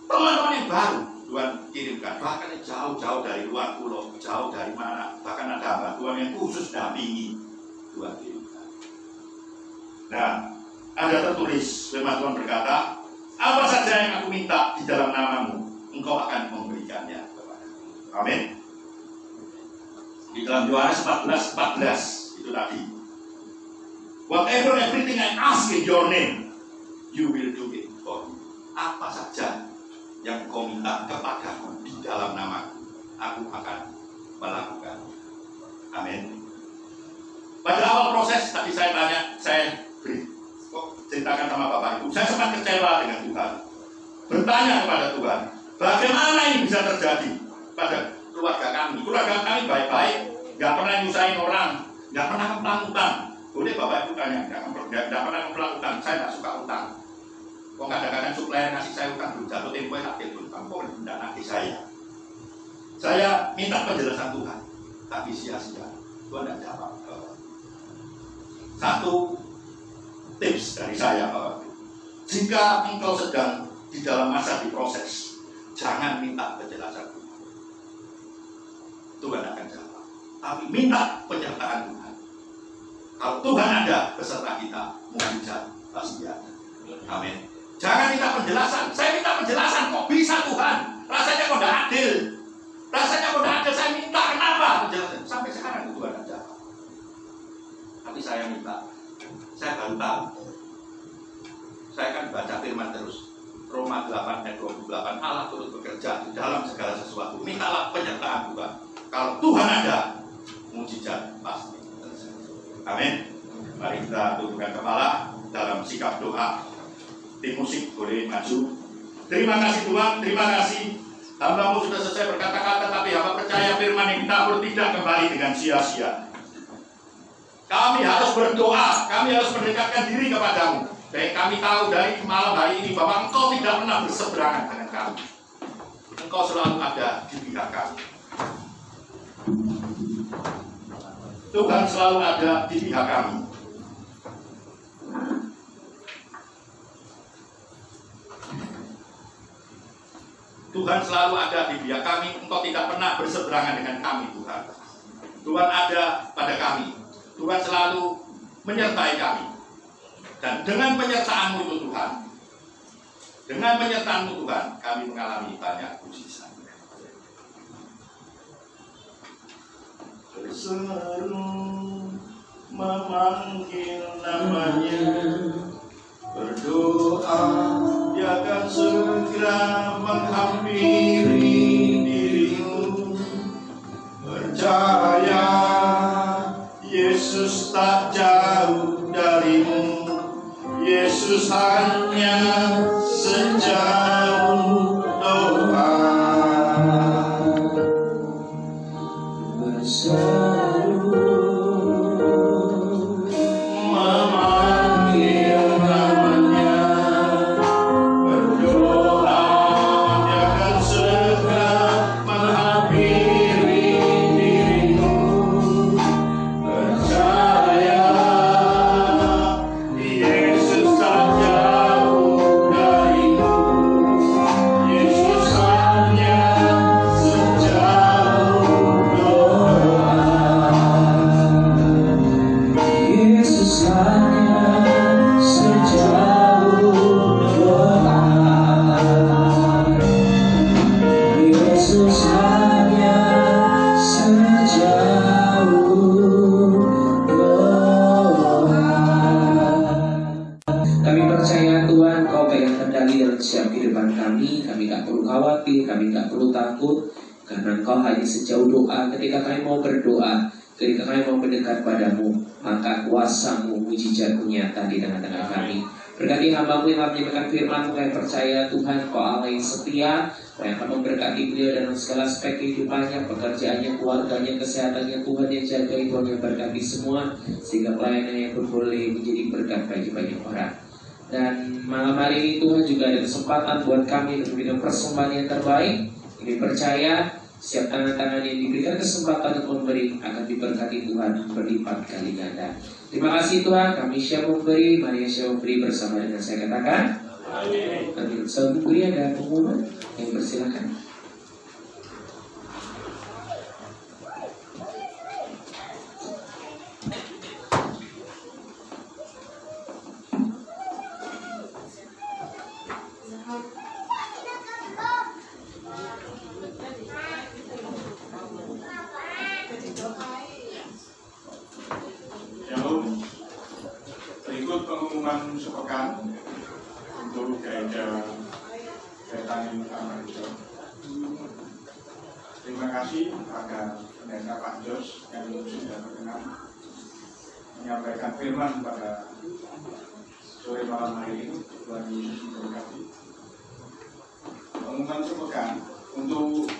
[SPEAKER 3] Teman-teman yang baru Tuhan kirimkan, bahkan jauh-jauh dari luar pulau, jauh dari mana, bahkan ada hamba Tuhan yang khusus dampingi, Tuhan kirimkan. Nah, ada tertulis, firman Tuhan berkata, apa saja yang aku minta di dalam namamu, engkau akan memberikannya kepada. Amin. Di dalam Yohanes 14 itu tadi. Whatever everything I ask in your name, you will do it for me. Apa saja yang kau minta kepadaku di dalam namaku, aku akan melakukan. Amin. Pada awal proses tadi saya tanya, saya ceritakan sama Bapak Ibu, saya sempat kecewa dengan Tuhan. Bertanya kepada Tuhan, bagaimana ini bisa terjadi? pada keluarga kami. Keluarga kami baik-baik, nggak pernah nyusahin orang, nggak pernah ngeplang utang. Boleh Bapak Ibu tanya, nggak pernah ngeplang utang. Saya nggak suka utang. Kok kadang-kadang supplier ngasih saya utang, jatuh tempo tak telepon, kok tidak ngasih saya. Saya minta penjelasan Tuhan, tapi sia-sia. Tuhan tidak jawab. Satu tips dari saya, Bapak Ibu. Jika engkau sedang di dalam masa diproses, jangan minta penjelasan Tuhan. Tuhan akan jawab. Tapi minta penyertaan Tuhan. Kalau Tuhan ada beserta kita, mukjizat pasti ada. Amin. Jangan minta penjelasan. Saya minta penjelasan, kok bisa Tuhan? Rasanya kok tidak adil. Rasanya kok tidak adil. Saya minta kenapa penjelasan? Sampai sekarang Tuhan tidak jawab. Tapi saya minta. Saya baru tahu. Saya kan baca firman terus. Roma 8 ayat 28, Allah turut bekerja di dalam segala sesuatu. Mintalah penyertaan Tuhan. Kalau Tuhan ada, mukjizat pasti terjadi. Amin. Mari kita tundukkan kepala dalam sikap doa. Tim musik boleh maju. Terima kasih Tuhan, terima kasih. Hamba-Mu sudah selesai berkata-kata, tapi hamba percaya firman yang ditaburkan tidak kembali dengan sia-sia. Kami harus berdoa, kami harus mendekatkan diri kepadamu. Dan kami tahu dari malam hari ini bahwa Engkau tidak pernah berseberangan dengan kami. Engkau selalu ada di pihak kami. Tuhan selalu ada di pihak kami. Tuhan selalu ada di pihak kami. Engkau tidak pernah berseberangan dengan kami, Tuhan. Tuhan ada pada kami. Tuhan selalu menyertai kami. Dan dengan penyertaan-Mu itu Tuhan, dengan penyertaan-Mu Tuhan, kami mengalami banyak mukjizat. Berseru memanggil namanya, berdoa Dia akan segera menghampiri dirimu. Percaya Yesus tak jauh darimu. Yesus hanya sejauh doa. Berseru memanggil namanya, berdoa Dia akan segera menghampiri dirimu. Percaya Yesus tak jauh darimu. Yesus hanya sejauh doa. Yesus hanya sejauh doa. Yesus hanya sejauh doa.
[SPEAKER 1] Kami percaya Tuhan, Kau pegang kendali dalam setiap kehidupan kami. Kami tak perlu khawatir, kami tak perlu takut, karena Engkau hanya sejauh doa. Ketika kami mau berdoa, ketika kami mau mendekat padamu, maka kuasa-Mu, mujizat-Mu nyata di tengah-tengah kami. Berkati hamba-Mu yang menyampaikan firman-Mu, kami percaya Tuhan Kau Allah yang setia, Kau yang akan memberkati beliau dalam segala aspek kehidupannya, pekerjaannya, keluarganya, kesehatannya. Tuhan yang jagai, Tuhan yang berkati semua, sehingga pelayanannya pun boleh menjadi berkat bagi banyak orang. Dan malam hari ini Tuhan juga ada kesempatan buat kami untuk memberikan persembahan yang terbaik. Kami percaya setiap tangan-tangan yang diberikan kesempatan untuk memberi akan diberkati Tuhan berlipat kali ganda. Terima kasih Tuhan, kami siap memberi. Mari siap memberi bersama dengan saya katakan amin. Nanti sebelum memberi ada pengumuman yang bersilakan.
[SPEAKER 3] Berikut pengumuman sepekan untuk gereja Betani Utama Rejo. Terima kasih kepada pendeta Pak Jos yang sudah berkenan menyampaikan firman pada sore malam hari ini. Tuhan Yesus memberkati. Pengumuman sepekan untuk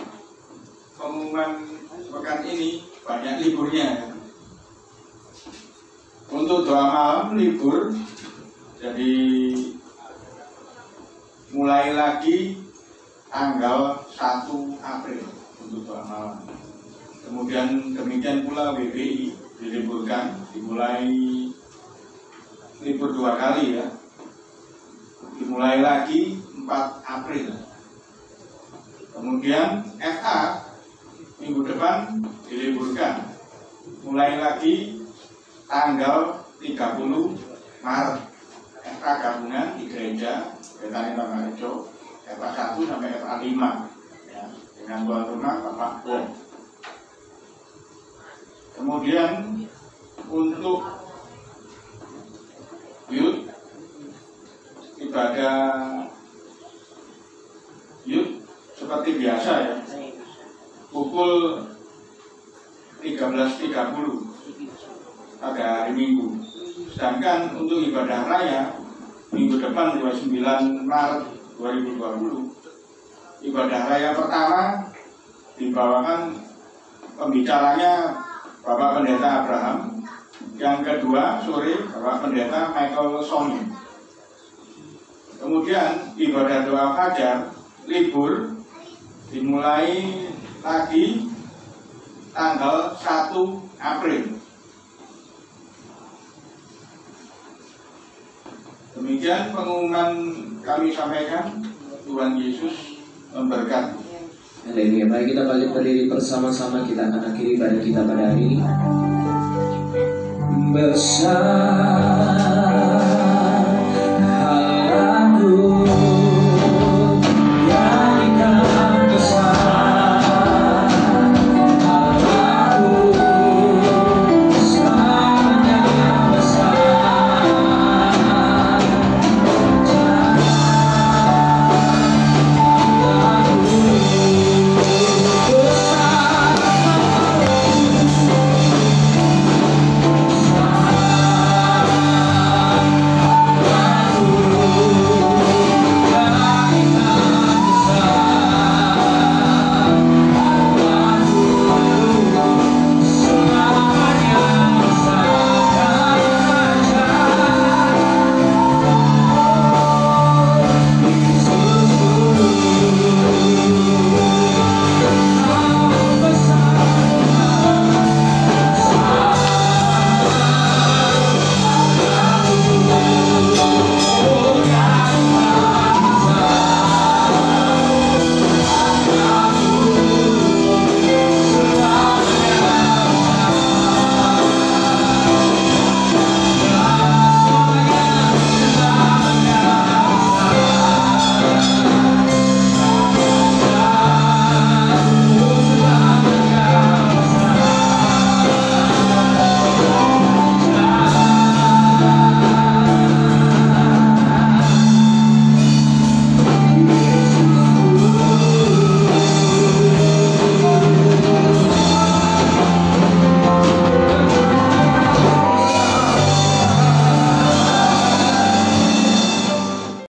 [SPEAKER 4] pengumuman pekan ini banyak liburnya. Untuk doa malam libur, jadi mulai lagi tanggal 1 April untuk doa malam. Kemudian demikian pula WBI diliburkan, dimulai libur 2 kali ya. Dimulai lagi 4 April. Kemudian FA minggu depan diliburkan, mulai lagi tanggal 30 Maret. FA gabungan di gereja Betani Bangkarejo, FA 1 sampai FA 5 ya, dengan tuan rumah Bapak Bom. Kemudian untuk youth, ibadah youth seperti biasa ya, pukul 13.30 pada hari Minggu. Sedangkan untuk ibadah raya minggu depan 29 Maret 2020, ibadah raya pertama dibawakan pembicaranya Bapak Pendeta Abraham, yang kedua sore Bapak Pendeta Michael Sony. Kemudian ibadah doa fajar libur dimulai lagi tanggal 1 April. Demikian pengumuman kami sampaikan. Tuhan Yesus memberkati.
[SPEAKER 1] Haleluya. Mari kita balik berdiri bersama-sama, kita akan akhiri ibadah kita pada hari ini. Bersama